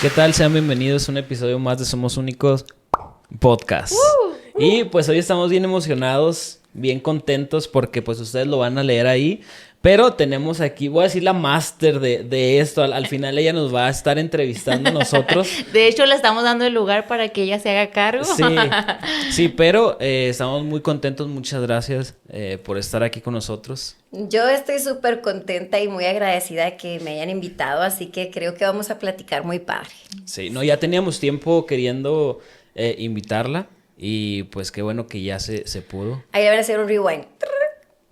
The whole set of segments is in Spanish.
¿Qué tal? Sean bienvenidos a un episodio más de Somos Únicos Podcast. Y pues hoy estamos bien emocionados, bien contentos porque pues ustedes lo van a leer ahí. Pero tenemos aquí, voy a decir la máster de esto. Al final ella nos va a estar entrevistando a nosotros. De hecho, le estamos dando el lugar para que ella se haga cargo. Sí, pero estamos muy contentos. Muchas gracias por estar aquí con nosotros. Yo estoy súper contenta y muy agradecida de que me hayan invitado, así que creo que vamos a platicar muy padre. Sí, no, ya teníamos tiempo queriendo invitarla y pues qué bueno que ya se pudo. Ahí le van a hacer un rewind.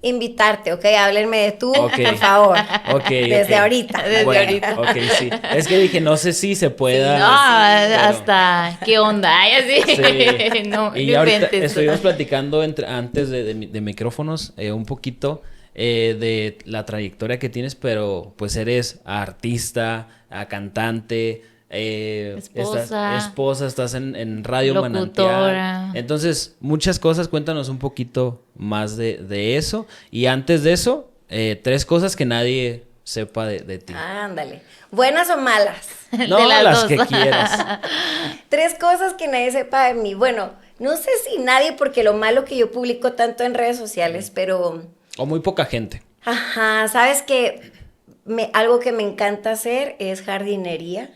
Invitarte, ¿ok? Háblenme de tú, Okay. por favor. Okay, Desde ahorita. Bueno, ok, sí. Es que dije, no sé si se pueda. Sí, no, hasta qué onda, ay, así. Sí. No, Y no ya ahorita inventes. estuvimos platicando antes de micrófonos un poquito de la trayectoria que tienes, pero pues eres artista, cantante, esposa, estás en Radio Locutora. Manantial. Entonces, muchas cosas. Cuéntanos un poquito más de eso. Y antes de eso, 3 cosas que nadie sepa de ti. Ándale. ¿Buenas o malas? No, de las las dos. que quieras. 3 cosas que nadie sepa de mí. Bueno, no sé si nadie, porque lo malo que yo publico tanto en redes sociales, pero... O muy poca gente. Ajá, ¿sabes qué? Algo que me encanta hacer es jardinería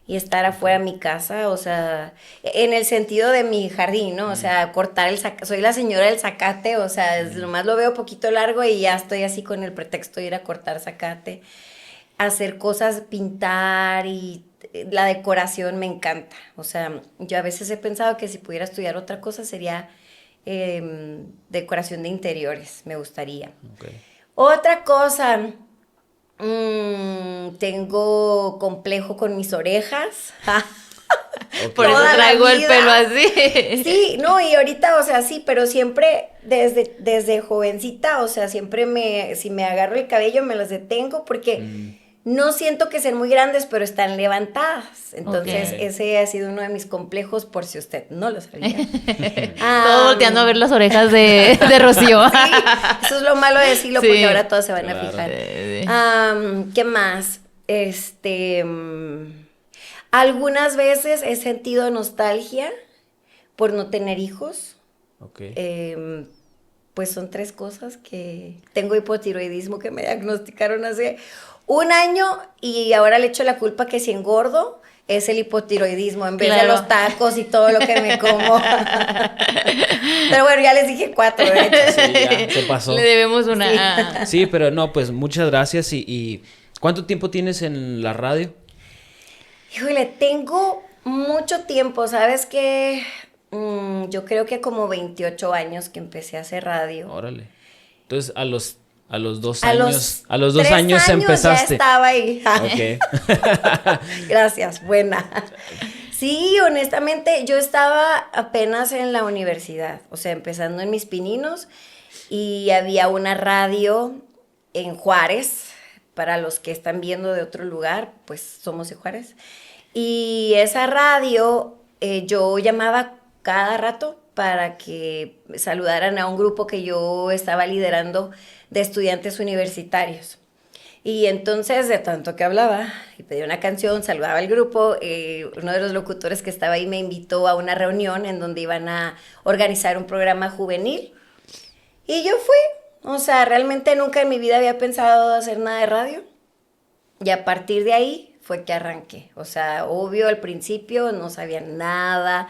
y estar afuera de mi casa, o sea, en el sentido de mi jardín, ¿no? O sea, cortar el zacate, soy la señora del zacate, o sea, nomás lo veo poquito largo y ya estoy así con el pretexto de ir a cortar zacate, hacer cosas, pintar y la decoración me encanta, o sea, yo a veces he pensado que si pudiera estudiar otra cosa sería decoración de interiores, me gustaría. Okay. Otra cosa... tengo complejo con mis orejas. Okay. Por eso Toda la traigo el vida. pelo así. Sí, no, y ahorita, o sea, sí, pero siempre desde jovencita, o sea, siempre si me agarro el cabello me los detengo porque no siento que sean muy grandes, pero están levantadas. Entonces, Ok. ese ha sido uno de mis complejos, por si usted no lo sabía. Todo volteando a ver las orejas de Rocío. Sí, eso es lo malo de decirlo, Sí. porque ahora todos se van Claro. a fijar. Sí. ¿Qué más? Algunas veces he sentido nostalgia por no tener hijos. Okay. Pues son 3 cosas que tengo hipotiroidismo que me diagnosticaron hace 1 año y ahora le echo la culpa que si engordo es el hipotiroidismo en vez de Claro. los tacos y todo lo que me como. Pero bueno, ya les dije 4, de hecho. Sí, ya se pasó. Le debemos una. Sí, pero no, pues muchas gracias. Y ¿cuánto tiempo tienes en la radio? Híjole, tengo mucho tiempo, ¿sabes qué? Yo creo que como 28 años que empecé a hacer radio. Órale. Entonces, a los 2 A años, los a los 2 3 años empezaste. ya estaba ahí. Ok. Gracias, buena. Sí, honestamente, yo estaba apenas en la universidad, o sea, empezando en mis pininos, y había una radio en Juárez, para los que están viendo de otro lugar, pues somos de Juárez, y esa radio yo llamaba cada rato para que saludaran a un grupo que yo estaba liderando de estudiantes universitarios. Y entonces, de tanto que hablaba, y pedía una canción, saludaba al grupo, uno de los locutores que estaba ahí me invitó a una reunión en donde iban a organizar un programa juvenil. Y yo fui. O sea, realmente nunca en mi vida había pensado hacer nada de radio. Y a partir de ahí fue que arranqué. O sea, obvio, al principio no sabía nada.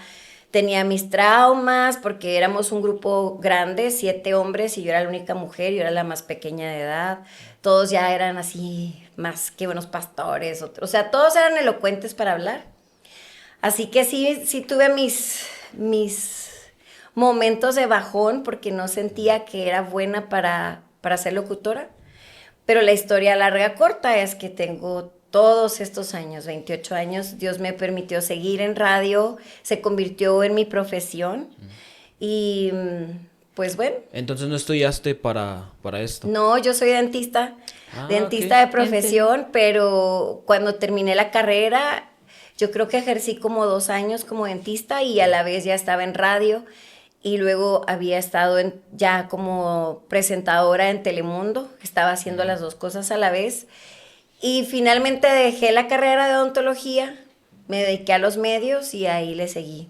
Tenía mis traumas porque éramos un grupo grande, 7 hombres y yo era la única mujer, yo era la más pequeña de edad. Todos ya eran así, más que buenos pastores. O sea, todos eran elocuentes para hablar. Así que sí tuve mis momentos de bajón porque no sentía que era buena para ser locutora. Pero la historia larga corta es que tengo todos estos años, 28 años, Dios me permitió seguir en radio, se convirtió en mi profesión y pues bueno. Entonces no estudiaste para esto. No, yo soy dentista, dentista ok. de profesión, pero cuando terminé la carrera, yo creo que ejercí como 2 años como dentista y a la vez ya estaba en radio y luego había estado ya como presentadora en Telemundo, estaba haciendo las 2 cosas a la vez. Y finalmente dejé la carrera de odontología me dediqué a los medios y ahí le seguí.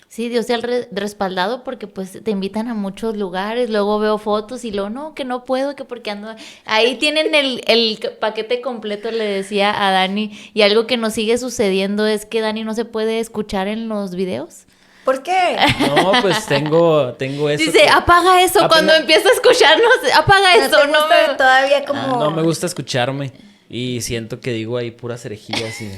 Sí, Dios sea el respaldado porque pues te invitan a muchos lugares, luego veo fotos y luego no, que no puedo, que porque ando... Ahí tienen el paquete completo, le decía a Dani, y algo que nos sigue sucediendo es que Dani no se puede escuchar en los videos. ¿Por qué? No, pues tengo eso. Dice, apaga eso, cuando empieza a escucharnos, apaga eso, ¿No te gusta todavía como...? No me gusta escucharme y siento que digo ahí puras herejías y...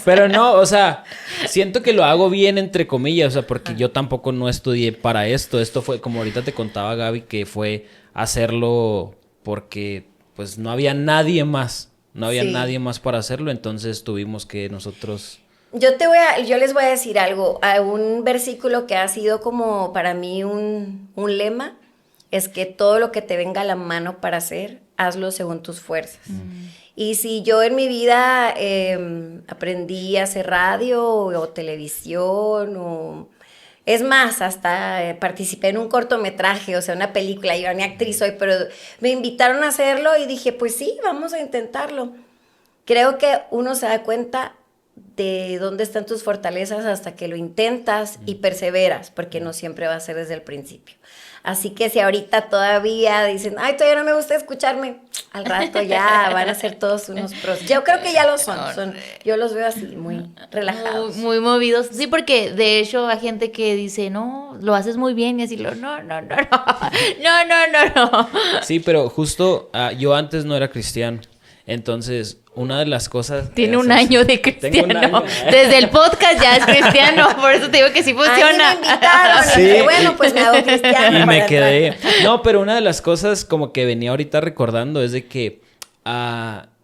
Pero no, o sea, siento que lo hago bien entre comillas, o sea, porque yo tampoco no estudié para esto. Esto fue, como ahorita te contaba Gaby, que fue hacerlo porque pues no había nadie más. No había nadie más para hacerlo, entonces tuvimos que nosotros... Yo les voy a decir algo, un versículo que ha sido como para mí un lema, es que todo lo que te venga a la mano para hacer, hazlo según tus fuerzas. Y si yo en mi vida aprendí a hacer radio o televisión, es más, hasta participé en un cortometraje, o sea, una película, yo ni actriz soy, pero me invitaron a hacerlo y dije, pues sí, vamos a intentarlo. Creo que uno se da cuenta de dónde están tus fortalezas hasta que lo intentas y perseveras, porque no siempre va a ser desde el principio. Así que si ahorita todavía dicen, ay, todavía no me gusta escucharme, al rato ya van a ser todos unos pros. Yo creo que ya lo son, yo los veo así, muy relajados. Muy movidos. Sí, porque de hecho hay gente que dice, no, lo haces muy bien, y así no. Sí, pero justo yo antes no era cristiano, entonces... Una de las cosas... Tiene un año de cristiano. Desde el podcast ya es cristiano, por eso te digo que sí funciona. A mí me invitaron, sí. Y bueno, pues me hago cristiano. Y me quedé. No, pero una de las cosas como que venía ahorita recordando es de que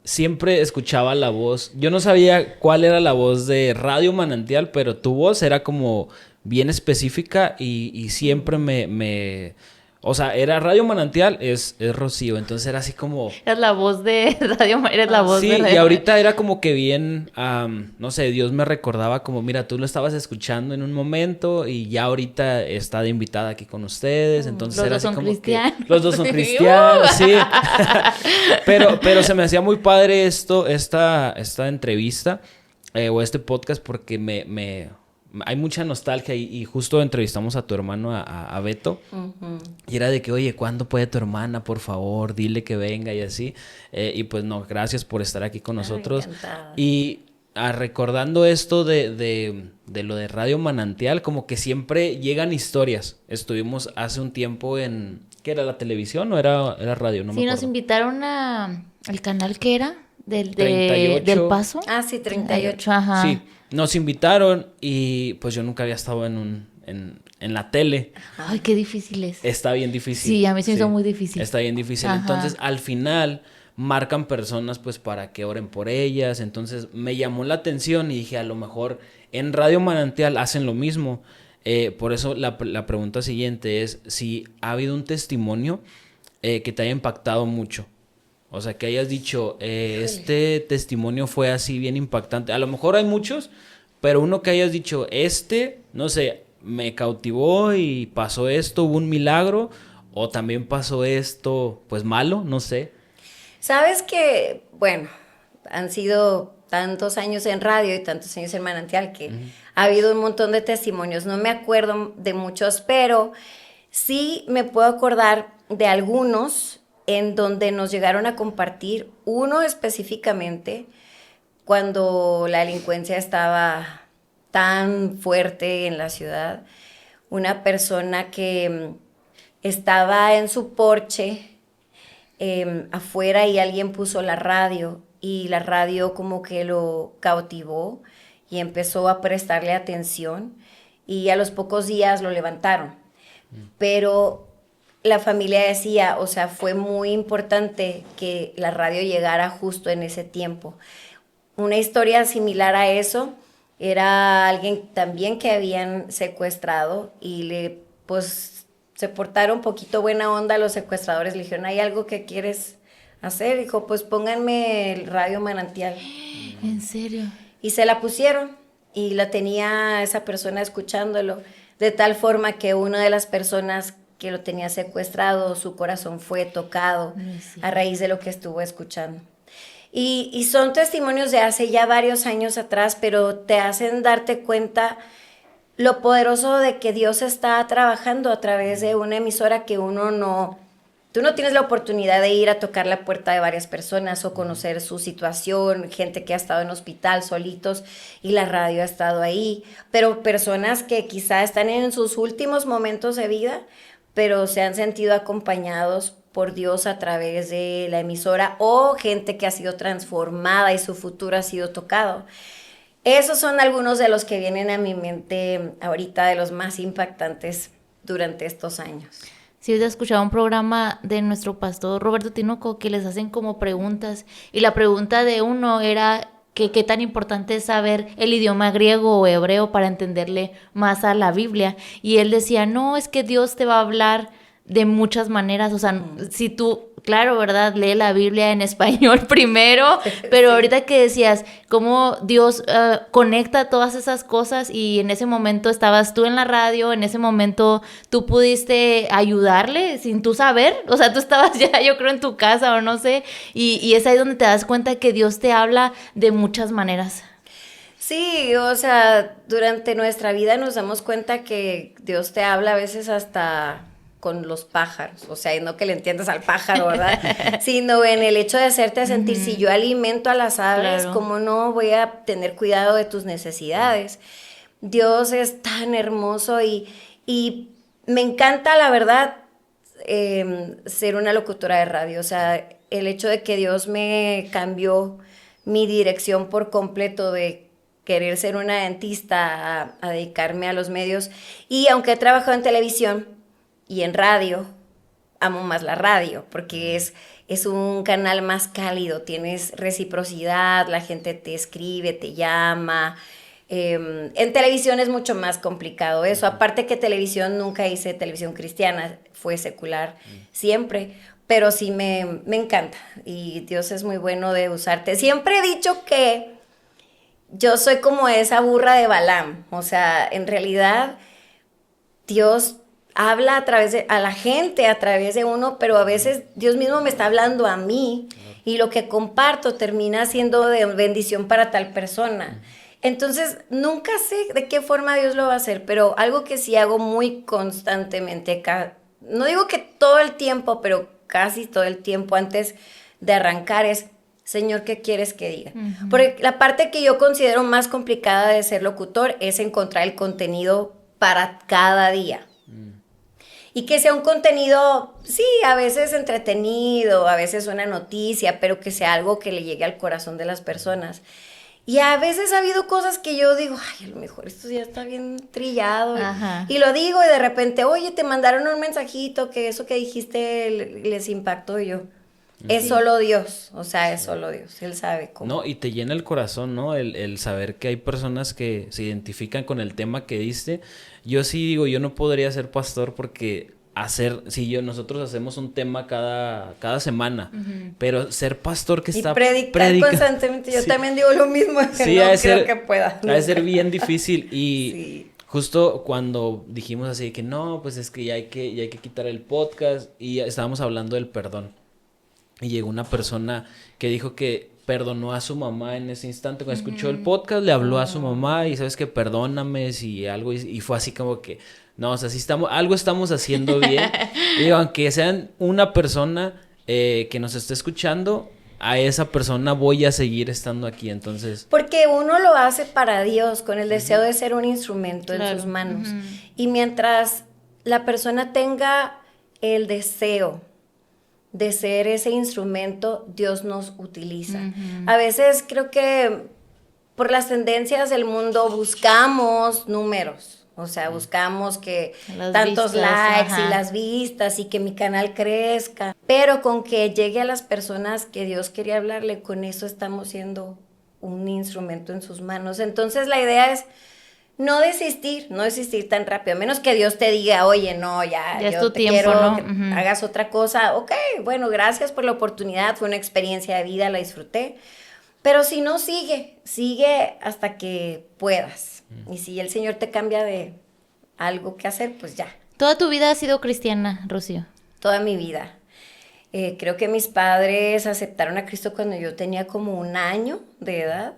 siempre escuchaba la voz. Yo no sabía cuál era la voz de Radio Manantial, pero tu voz era como bien específica y siempre me o sea, era Radio Manantial, es Rocío, entonces era así como... Eres la voz de Radio, eres la voz de Radio. Sí, y ahorita era como que bien, no sé, Dios me recordaba como, mira, tú lo estabas escuchando en un momento y ya ahorita está de invitada aquí con ustedes, entonces los era dos así son como cristianos. que... Los dos son cristianos, sí. pero se me hacía muy padre esta entrevista o este podcast porque hay mucha nostalgia y justo entrevistamos a tu hermano, a Beto, y era de que, oye, ¿cuándo puede tu hermana? Por favor, dile que venga y así. Y pues no, gracias por estar aquí con nosotros. Encantada. Y recordando esto de lo de Radio Manantial, como que siempre llegan historias. Estuvimos hace un tiempo en... ¿Qué era, la televisión o era radio? No me acuerdo. Nos invitaron al canal que era, del 38. del Paso. Ah, sí, 38. Ajá. Sí, nos invitaron y pues yo nunca había estado en la tele. Ay, qué difícil es. Está bien difícil. Sí, a mí se me hizo muy difícil. Está bien difícil. Ajá. Entonces, al final, marcan personas pues para que oren por ellas. Entonces, me llamó la atención y dije, a lo mejor en Radio Manantial hacen lo mismo. Por eso la pregunta siguiente es si ha habido un testimonio que te haya impactado mucho. O sea, que hayas dicho, este testimonio fue así bien impactante. A lo mejor hay muchos, pero uno que hayas dicho, no sé, me cautivó y pasó esto, hubo un milagro, o también pasó esto, pues malo, no sé. Sabes que, bueno, han sido tantos años en radio y tantos años en Manantial que ha habido un montón de testimonios. No me acuerdo de muchos, pero sí me puedo acordar de algunos en donde nos llegaron a compartir, uno específicamente, cuando la delincuencia estaba tan fuerte en la ciudad, una persona que estaba en su porche afuera y alguien puso la radio y la radio como que lo cautivó y empezó a prestarle atención y a los pocos días lo levantaron. Pero la familia decía, o sea, fue muy importante que la radio llegara justo en ese tiempo. Una historia similar a eso era alguien también que habían secuestrado y pues se portaron un poquito buena onda los secuestradores. Le dijeron, ¿hay algo que quieres hacer? Dijo, pues pónganme el Radio Manantial. ¿En serio? Y se la pusieron y la tenía esa persona escuchándolo, de tal forma que una de las personas que lo tenía secuestrado, su corazón fue tocado a raíz de lo que estuvo escuchando. Y son testimonios de hace ya varios años atrás, pero te hacen darte cuenta lo poderoso de que Dios está trabajando a través de una emisora que tú no tienes la oportunidad de ir a tocar la puerta de varias personas o conocer su situación, gente que ha estado en hospital solitos y la radio ha estado ahí, pero personas que quizá están en sus últimos momentos de vida, pero se han sentido acompañados por Dios a través de la emisora, o gente que ha sido transformada y su futuro ha sido tocado. Esos son algunos de los que vienen a mi mente ahorita, de los más impactantes durante estos años. Sí, he escuchado un programa de nuestro pastor Roberto Tinoco que les hacen como preguntas, y la pregunta de uno era que qué tan importante es saber el idioma griego o hebreo para entenderle más a la Biblia, y él decía, no, es que Dios te va a hablar de muchas maneras, o sea, si tú, claro, ¿verdad? Lee la Biblia en español primero, pero sí. Ahorita que decías cómo Dios conecta todas esas cosas, y en ese momento estabas tú en la radio, en ese momento tú pudiste ayudarle sin tú saber, o sea, tú estabas ya, yo creo, en tu casa o no sé, y es ahí donde te das cuenta que Dios te habla de muchas maneras. Sí, o sea, durante nuestra vida nos damos cuenta que Dios te habla a veces hasta con los pájaros, o sea, no que le entiendas al pájaro, ¿verdad? Sino en el hecho de hacerte sentir, si yo alimento a las aves, claro, ¿cómo no voy a tener cuidado de tus necesidades? Dios es tan hermoso y me encanta, la verdad, ser una locutora de radio, o sea, el hecho de que Dios me cambió mi dirección por completo de querer ser una dentista a dedicarme a los medios, y aunque he trabajado en televisión y en radio, amo más la radio, porque es un canal más cálido, tienes reciprocidad, la gente te escribe, te llama. En televisión es mucho más complicado eso, aparte que televisión, nunca hice televisión cristiana, fue secular siempre, pero sí me encanta, y Dios es muy bueno de usarte. Siempre he dicho que yo soy como esa burra de Balaam, o sea, en realidad Dios habla a la gente a través de uno, pero a veces Dios mismo me está hablando a mí, y lo que comparto termina siendo de bendición para tal persona. Entonces, nunca sé de qué forma Dios lo va a hacer, pero algo que sí hago muy constantemente, no digo que todo el tiempo, pero casi todo el tiempo antes de arrancar es, Señor, ¿qué quieres que diga? Porque la parte que yo considero más complicada de ser locutor es encontrar el contenido para cada día. Y que sea un contenido, sí, a veces entretenido, a veces una noticia, pero que sea algo que le llegue al corazón de las personas. Y a veces ha habido cosas que yo digo, ay, a lo mejor esto ya está bien trillado. Y lo digo, y de repente, oye, te mandaron un mensajito que eso que dijiste les impactó, y yo. Es solo Dios, o sea, es solo Dios, Él sabe cómo. No, y te llena el corazón, ¿no? El saber que hay personas que se identifican con el tema que diste. Yo sí digo, yo no podría ser pastor porque nosotros hacemos un tema cada semana, pero ser pastor que está predicar constantemente, yo también digo lo mismo, que sí, no creo que pueda. Ha de ser bien difícil, y justo cuando dijimos así de que no, pues es que ya hay que quitar el podcast, y estábamos hablando del perdón. Y llegó una persona que dijo que perdonó a su mamá en ese instante. Cuando escuchó el podcast, le habló a su mamá y sabes que perdóname si algo, y fue así como que, no, o sea, si algo estamos haciendo bien. Y digo, aunque sean una persona que nos esté escuchando, a esa persona voy a seguir estando aquí, entonces. Porque uno lo hace para Dios, con el deseo de ser un instrumento en sus manos. Y mientras la persona tenga el deseo de ser ese instrumento, Dios nos utiliza. A veces creo que por las tendencias del mundo buscamos números, o sea, buscamos que las tantos vistas, likes y las vistas, y que mi canal crezca, pero con que llegue a las personas que Dios quería hablarle, con eso estamos siendo un instrumento en sus manos. Entonces la idea es no desistir tan rápido, a menos que Dios te diga, oye, no, ya es yo tu te tiempo, quiero ¿no? que hagas otra cosa. Ok, bueno, gracias por la oportunidad, fue una experiencia de vida, la disfruté, pero si no, sigue hasta que puedas. Y si el Señor te cambia de algo que hacer, pues ya. ¿Toda tu vida has sido cristiana, Rocío? Toda mi vida. Creo que mis padres aceptaron a Cristo cuando yo tenía como 1 año de edad.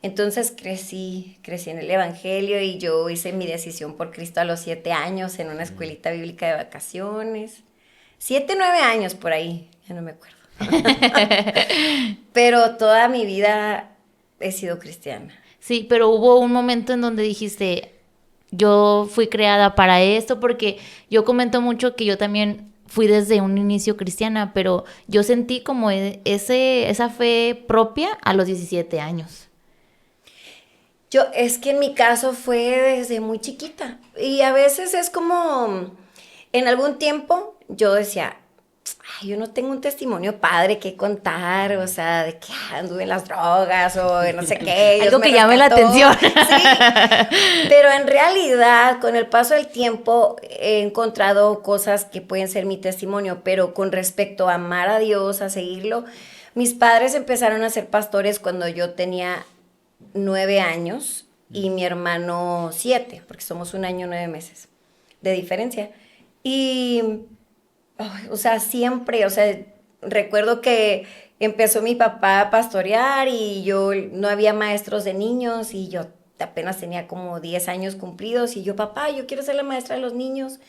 Entonces crecí en el Evangelio y yo hice mi decisión por Cristo a los 7 años en una escuelita bíblica de vacaciones. 7, 9 años por ahí, ya no me acuerdo. Pero toda mi vida he sido cristiana. Sí, pero hubo un momento en donde dijiste, yo fui creada para esto, porque yo comento mucho que yo también fui desde un inicio cristiana, pero yo sentí como esa fe propia a los 17 años. Es que en mi caso fue desde muy chiquita. Y a veces es como, en algún tiempo yo decía, ay, yo no tengo un testimonio padre que contar, o sea, de que anduve en las drogas o de no sé qué. Dios Algo me que llame la rescató. atención. Sí, pero en realidad, con el paso del tiempo, he encontrado cosas que pueden ser mi testimonio, pero con respecto a amar a Dios, a seguirlo, mis padres empezaron a ser pastores cuando yo tenía 9 años y mi hermano 7, porque somos 1 año 9 meses de diferencia. Y, o sea, siempre, o sea, recuerdo que empezó mi papá a pastorear y yo, no había maestros de niños y yo apenas tenía como 10 años cumplidos y yo, papá, yo quiero ser la maestra de los niños.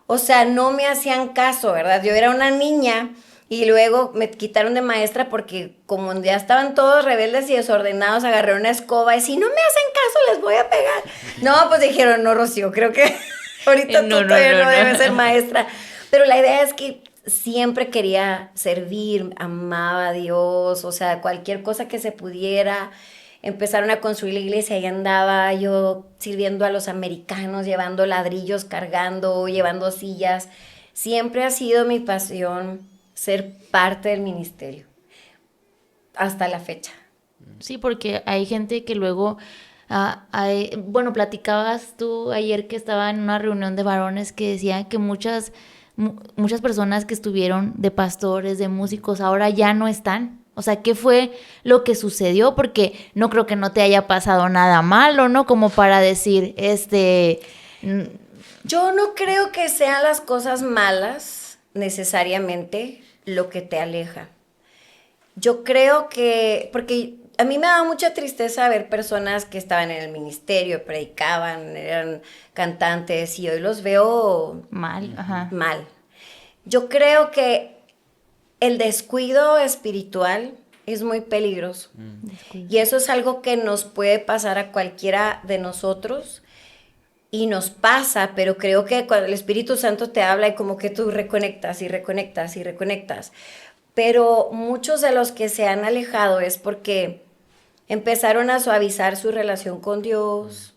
O sea, no me hacían caso, ¿verdad? Yo era una niña y luego me quitaron de maestra porque como ya estaban todos rebeldes y desordenados, agarré una escoba y si no me hacen caso les voy a pegar. No, pues dijeron, no, Rocío, creo que ahorita tú todavía no debes ser maestra. Pero la idea es que siempre quería servir, amaba a Dios, o sea, cualquier cosa que se pudiera. Empezaron a construir la iglesia y andaba yo sirviendo a los americanos, llevando ladrillos, cargando, llevando sillas. Siempre ha sido mi pasión ser parte del ministerio, hasta la fecha. Sí, porque hay gente que luego, bueno, platicabas tú ayer que estaba en una reunión de varones que decían que muchas personas que estuvieron de pastores, de músicos, ahora ya no están. O sea, ¿qué fue lo que sucedió? Porque no creo que no te haya pasado nada malo, ¿no? Como para decir, Yo no creo que sean las cosas malas necesariamente lo que te aleja. Yo creo que, porque a mí me daba mucha tristeza ver personas que estaban en el ministerio, predicaban, eran cantantes y hoy los veo mal, ajá. mal. Yo creo que el descuido espiritual es muy peligroso. Descuido. Y eso es algo que nos puede pasar a cualquiera de nosotros y nos pasa, pero creo que cuando el Espíritu Santo te habla y como que tú reconectas y reconectas y reconectas. Pero muchos de los que se han alejado es porque empezaron a suavizar su relación con Dios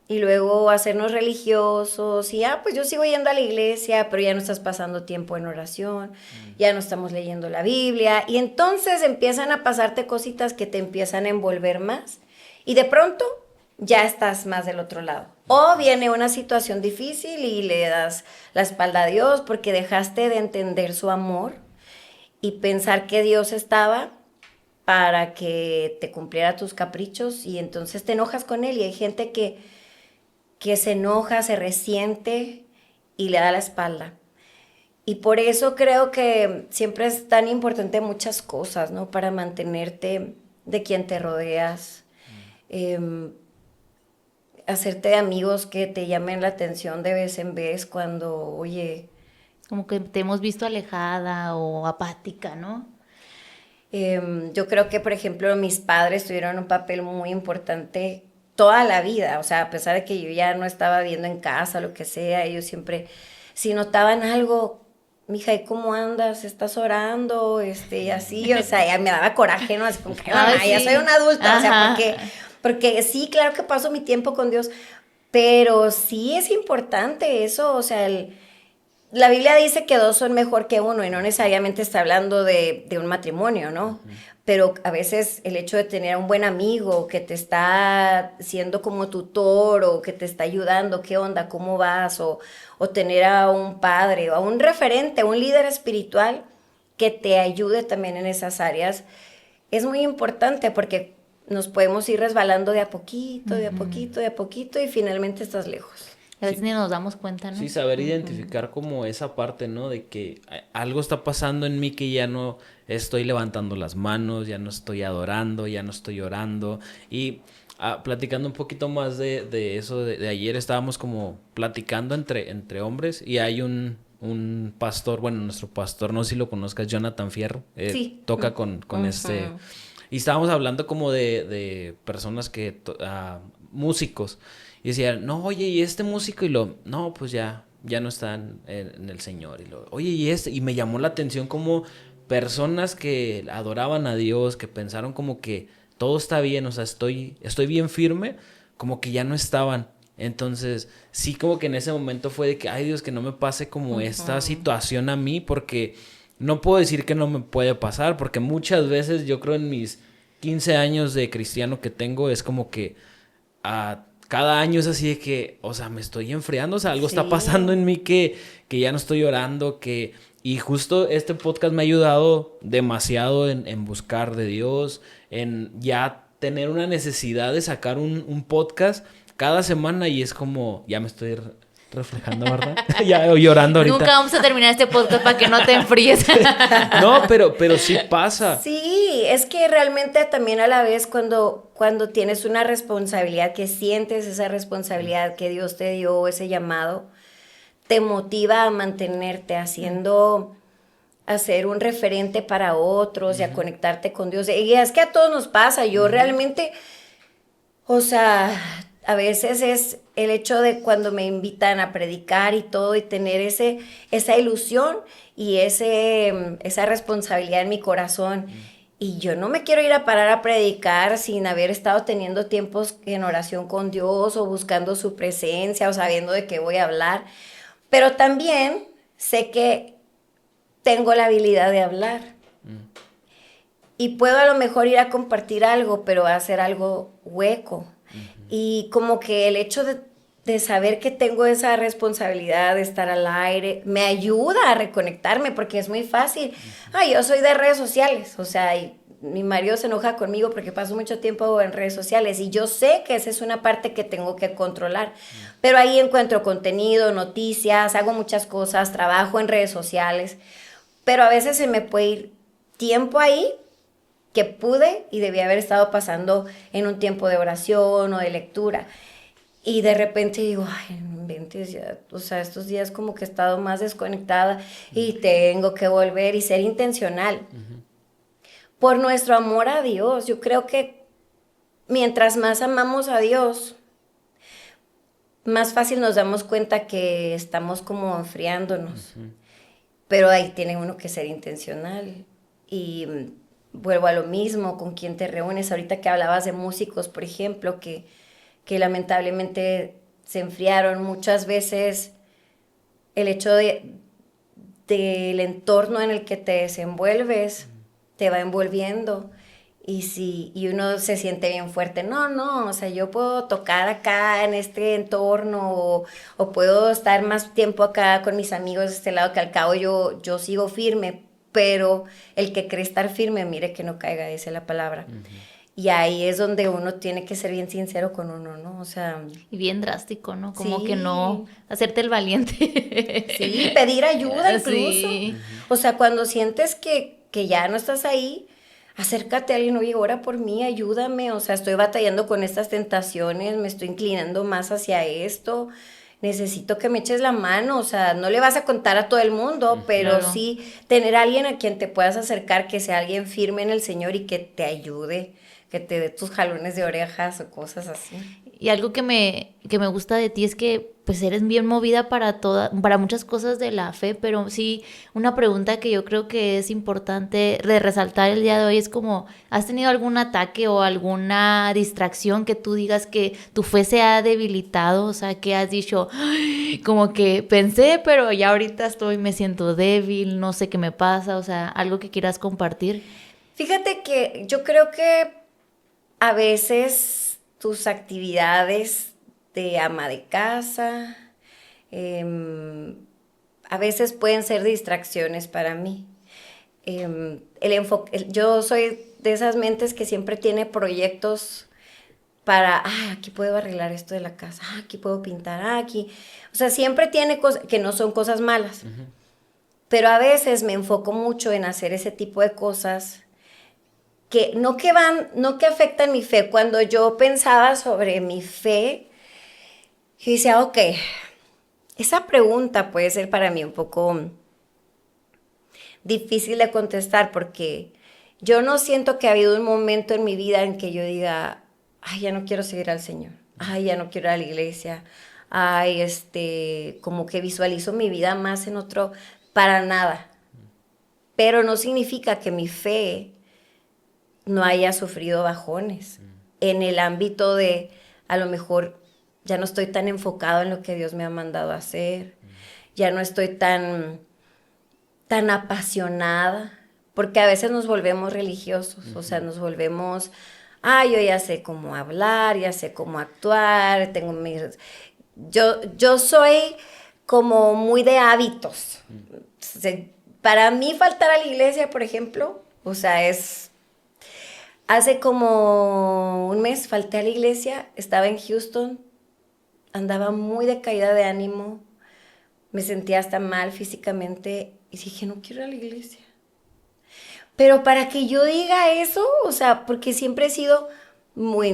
y luego hacernos religiosos y pues yo sigo yendo a la iglesia, pero ya no estás pasando tiempo en oración, ya no estamos leyendo la Biblia y entonces empiezan a pasarte cositas que te empiezan a envolver más y de pronto ya estás más del otro lado. O viene una situación difícil y le das la espalda a Dios porque dejaste de entender su amor y pensar que Dios estaba para que te cumpliera tus caprichos y entonces te enojas con Él y hay gente que se enoja, se resiente y le da la espalda. Y por eso creo que siempre es tan importante muchas cosas, ¿no? Para mantenerte de quien te rodeas, hacerte amigos que te llamen la atención de vez en vez cuando, oye... Como que te hemos visto alejada o apática, ¿no? Yo creo que, por ejemplo, mis padres tuvieron un papel muy importante toda la vida, o sea, a pesar de que yo ya no estaba viviendo en casa, lo que sea, ellos siempre, si notaban algo, mija, ¿y cómo andas? ¿Estás orando? Y así, o sea, ya me daba coraje, ¿no? Así como que, mamá, sí. Ya soy una adulta, ajá. O sea, porque sí, claro que paso mi tiempo con Dios, pero sí es importante eso, o sea, la Biblia dice que 2 son mejor que 1 y no necesariamente está hablando de un matrimonio, ¿no? Uh-huh. Pero a veces el hecho de tener a un buen amigo que te está siendo como tutor o que te está ayudando, ¿qué onda? ¿Cómo vas? O tener a un padre o a un referente, un líder espiritual que te ayude también en esas áreas es muy importante porque nos podemos ir resbalando de a poquito, de a poquito, de a poquito y finalmente estás lejos. A veces ni nos damos cuenta, ¿no? Sí, saber identificar como esa parte, ¿no? De que algo está pasando en mí que ya no estoy levantando las manos, ya no estoy adorando, ya no estoy orando. Y platicando un poquito más de eso, de ayer estábamos como platicando entre hombres y hay un pastor, bueno, nuestro pastor, no sé si lo conozcas, Jonathan Fierro, Sí. toca con este... Y estábamos hablando como de personas que... músicos. Y decían, no, oye, ¿y este músico? Y no, pues ya no están en el Señor. Y oye, ¿y este? Y me llamó la atención como personas que adoraban a Dios, que pensaron como que todo está bien, o sea, estoy bien firme, como que ya no estaban. Entonces, sí, como que en ese momento fue de que, ay Dios, que no me pase como esta situación a mí, porque no puedo decir que no me puede pasar, porque muchas veces yo creo en mis 15 años de cristiano que tengo, es como que cada año es así de que, o sea, me estoy enfriando, o sea, algo está pasando en mí que ya no estoy orando, y justo este podcast me ha ayudado demasiado en buscar de Dios, en ya tener una necesidad de sacar un podcast cada semana y es como, ya me estoy reflejando, ¿verdad? Ya llorando ahorita. Nunca vamos a terminar este podcast para que no te enfríes. No, pero sí pasa. Sí, es que realmente también a la vez cuando tienes una responsabilidad, que sientes esa responsabilidad que Dios te dio, ese llamado, te motiva a mantenerte a ser un referente para otros y a conectarte con Dios. Y es que a todos nos pasa, yo realmente, o sea, a veces es el hecho de cuando me invitan a predicar y todo y tener esa ilusión y esa responsabilidad en mi corazón. Y yo no me quiero ir a parar a predicar sin haber estado teniendo tiempos en oración con Dios o buscando su presencia o sabiendo de qué voy a hablar. Pero también sé que tengo la habilidad de hablar. Y puedo a lo mejor ir a compartir algo, pero va a ser algo hueco. Y como que el hecho de saber que tengo esa responsabilidad de estar al aire, me ayuda a reconectarme porque es muy fácil. Yo soy de redes sociales, o sea, y mi marido se enoja conmigo porque paso mucho tiempo en redes sociales y yo sé que esa es una parte que tengo que controlar, pero ahí encuentro contenido, noticias, hago muchas cosas, trabajo en redes sociales, pero a veces se me puede ir tiempo ahí que pude y debía haber estado pasando en un tiempo de oración o de lectura. Y de repente digo, ay, no inventes ya, o sea, estos días como que he estado más desconectada y tengo que volver y ser intencional. Por nuestro amor a Dios, yo creo que mientras más amamos a Dios, más fácil nos damos cuenta que estamos como enfriándonos. Pero ahí tiene uno que ser intencional. Y vuelvo a lo mismo, con quién te reúnes. Ahorita que hablabas de músicos, por ejemplo, que lamentablemente se enfriaron muchas veces, el hecho del entorno en el que te desenvuelves te va envolviendo y uno se siente bien fuerte. No, o sea, yo puedo tocar acá en este entorno o puedo estar más tiempo acá con mis amigos de este lado, que al cabo yo sigo firme, pero el que cree estar firme, mire que no caiga, dice la palabra. Y ahí es donde uno tiene que ser bien sincero con uno, ¿no? O sea... Y bien drástico, ¿no? Como sí. que no hacerte el valiente. Sí, pedir ayuda incluso. Sí. O sea, cuando sientes que ya no estás ahí, acércate a alguien, oye, ora por mí, ayúdame. O sea, estoy batallando con estas tentaciones, me estoy inclinando más hacia esto. Necesito que me eches la mano. O sea, no le vas a contar a todo el mundo, pero claro. sí tener a alguien a quien te puedas acercar, que sea alguien firme en el Señor y que te ayude, que te dé tus jalones de orejas o cosas así. Y algo que me gusta de ti es que pues eres bien movida para muchas cosas de la fe, pero sí, una pregunta que yo creo que es importante de resaltar el día de hoy es como, ¿has tenido algún ataque o alguna distracción que tú digas que tu fe se ha debilitado? O sea, que has dicho, "Ay", como que pensé, pero ya ahorita me siento débil, no sé qué me pasa, o sea, algo que quieras compartir. Fíjate que yo creo que a veces tus actividades de ama de casa, a veces pueden ser distracciones para mí. Yo soy de esas mentes que siempre tiene proyectos para, aquí puedo arreglar esto de la casa, aquí puedo pintar, aquí. O sea, siempre tiene cosas que no son cosas malas. Pero a veces me enfoco mucho en hacer ese tipo de cosas no que afectan mi fe. Cuando yo pensaba sobre mi fe, yo decía, ok, esa pregunta puede ser para mí un poco difícil de contestar porque yo no siento que ha habido un momento en mi vida en que yo diga, ya no quiero seguir al Señor, ya no quiero ir a la iglesia, como que visualizo mi vida más en otro, para nada. Pero no significa que mi fe no haya sufrido bajones en el ámbito de, a lo mejor, ya no estoy tan enfocado en lo que Dios me ha mandado a hacer, ya no estoy tan apasionada, porque a veces nos volvemos religiosos, o sea, nos volvemos, yo ya sé cómo hablar, ya sé cómo actuar, tengo mis... Yo soy como muy de hábitos. O sea, para mí faltar a la iglesia, por ejemplo, o sea, hace como un mes falté a la iglesia, estaba en Houston, andaba muy decaída de ánimo, me sentía hasta mal físicamente y dije, no quiero ir a la iglesia. Pero para que yo diga eso, o sea, porque siempre he sido muy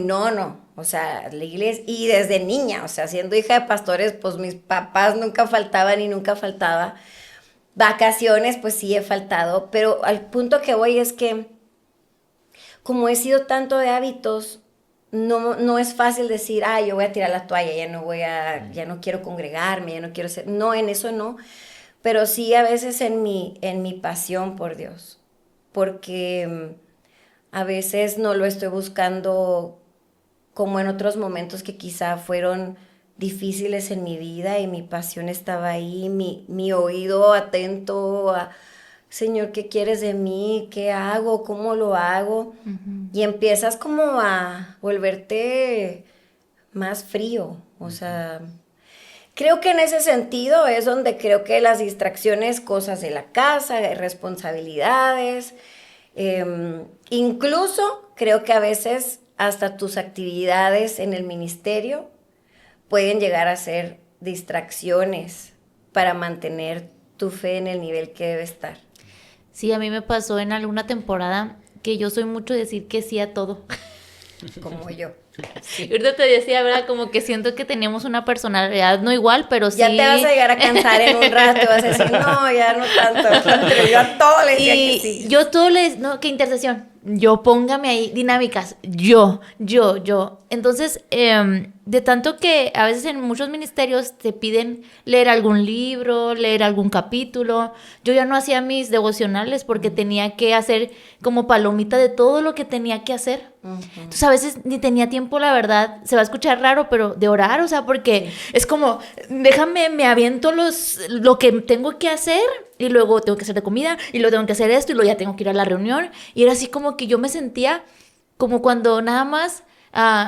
o sea, la iglesia, y desde niña, o sea, siendo hija de pastores, pues mis papás nunca faltaban y nunca faltaba. Vacaciones, pues sí he faltado, pero al punto que voy es que como he sido tanto de hábitos, no es fácil decir, yo voy a tirar la toalla, ya no quiero congregarme, ya no quiero ser, no, en eso no, pero sí a veces en mi pasión por Dios, porque a veces no lo estoy buscando como en otros momentos que quizá fueron difíciles en mi vida y mi pasión estaba ahí, mi oído atento a, Señor, ¿qué quieres de mí? ¿Qué hago? ¿Cómo lo hago? Y empiezas como a volverte más frío, o sea, creo que en ese sentido es donde creo que las distracciones, cosas de la casa, responsabilidades, incluso creo que a veces hasta tus actividades en el ministerio pueden llegar a ser distracciones para mantener tu fe en el nivel que debe estar. Sí, a mí me pasó en alguna temporada que yo soy mucho de decir que sí a todo. Como yo. Sí. Ahorita te decía, ¿verdad? Como que siento que tenemos una personalidad no igual, pero sí. Ya te vas a llegar a cansar en un rato, vas a decir, no, ya no tanto. Pero yo a todo le decía que sí. Yo todo no, que intercesión. Yo, póngame ahí dinámicas. Yo. Entonces, de tanto que a veces en muchos ministerios te piden leer algún libro, leer algún capítulo. Yo ya no hacía mis devocionales porque tenía que hacer como palomita de todo lo que tenía que hacer. Entonces, a veces ni tenía tiempo, la verdad. Se va a escuchar raro, pero de orar, o sea, porque es como, déjame, me aviento lo que tengo que hacer y luego tengo que hacer de comida y luego tengo que hacer esto y luego ya tengo que ir a la reunión. Y era así como que yo me sentía como cuando nada más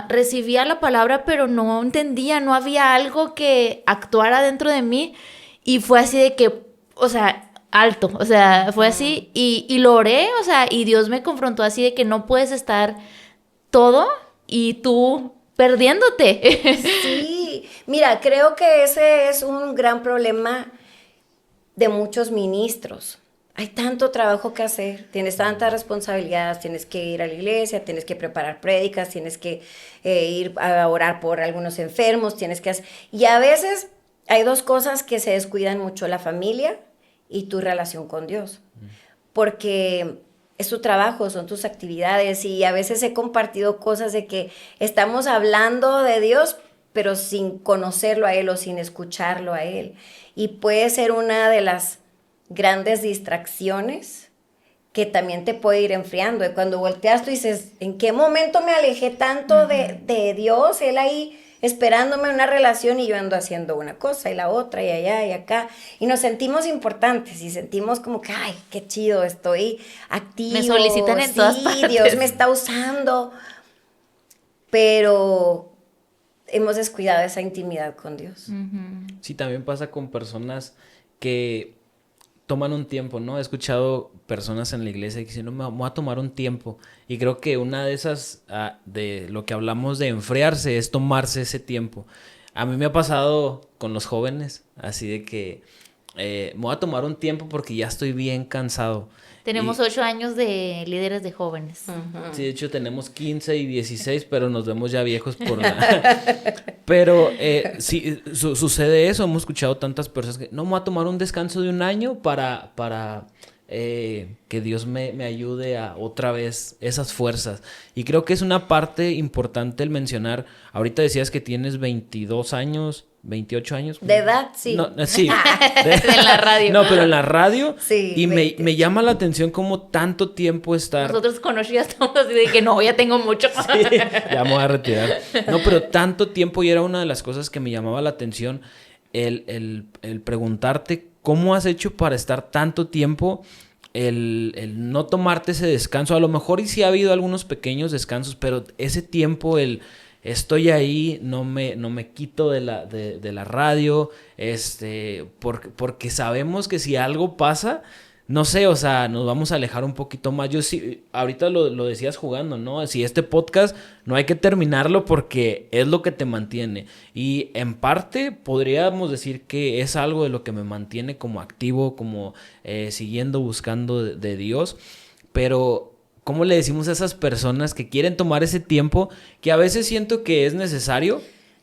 recibía la palabra, pero no entendía, no había algo que actuara dentro de mí. Y fue así de que, o sea, alto, o sea, fue así. Y lo oré, o sea, y Dios me confrontó así de que no puedes estar todo y tú perdiéndote. Sí, mira, creo que ese es un gran problema de muchos ministros. Hay tanto trabajo que hacer, tienes tantas responsabilidades, tienes que ir a la iglesia, tienes que preparar prédicas, tienes que ir a orar por algunos enfermos, tienes que hacer... Y a veces hay dos cosas que se descuidan mucho, la familia y tu relación con Dios. Porque es tu trabajo, son tus actividades y a veces he compartido cosas de que estamos hablando de Dios, pero sin conocerlo a Él o sin escucharlo a Él. Y puede ser una de las grandes distracciones que también te puede ir enfriando. Y cuando volteas tú dices, ¿en qué momento me alejé tanto de Dios? Él ahí esperándome una relación y yo ando haciendo una cosa y la otra y allá y acá. Y nos sentimos importantes y sentimos como que, ay, qué chido, estoy activo. Me solicitan en todas partes. Dios me está usando. Pero hemos descuidado esa intimidad con Dios. Sí, también pasa con personas que toman un tiempo, ¿no? He escuchado personas en la iglesia que dicen, no, me voy a tomar un tiempo. Y creo que una de esas, de lo que hablamos de enfriarse, es tomarse ese tiempo. A mí me ha pasado con los jóvenes, así de que me voy a tomar un tiempo porque ya estoy bien cansado. Tenemos 8 años de líderes de jóvenes. Sí, de hecho tenemos 15 y 16, pero nos vemos ya viejos por la... Pero sí, sucede eso. Hemos escuchado tantas personas que no me voy a tomar un descanso de un año para que Dios me ayude a otra vez esas fuerzas. Y creo que es una parte importante el mencionar. Ahorita decías que tienes 22 años... 28 años. De edad, sí. No, sí. En la radio. No, pero en la radio. Sí. Y me llama la atención cómo tanto tiempo estar... Nosotros conocidos estamos así de que no, ya tengo mucho. Sí, ya me voy a retirar. No, pero tanto tiempo, y era una de las cosas que me llamaba la atención, el preguntarte cómo has hecho para estar tanto tiempo, el no tomarte ese descanso. A lo mejor y sí ha habido algunos pequeños descansos, pero ese tiempo, estoy ahí, no me quito de la radio, porque sabemos que si algo pasa, no sé, o sea, nos vamos a alejar un poquito más. Yo sí, ahorita lo decías jugando, ¿no? Si este podcast no hay que terminarlo porque es lo que te mantiene. Y en parte podríamos decir que es algo de lo que me mantiene como activo, como siguiendo buscando de Dios, pero... ¿Cómo le decimos a esas personas que quieren tomar ese tiempo que a veces siento que es necesario?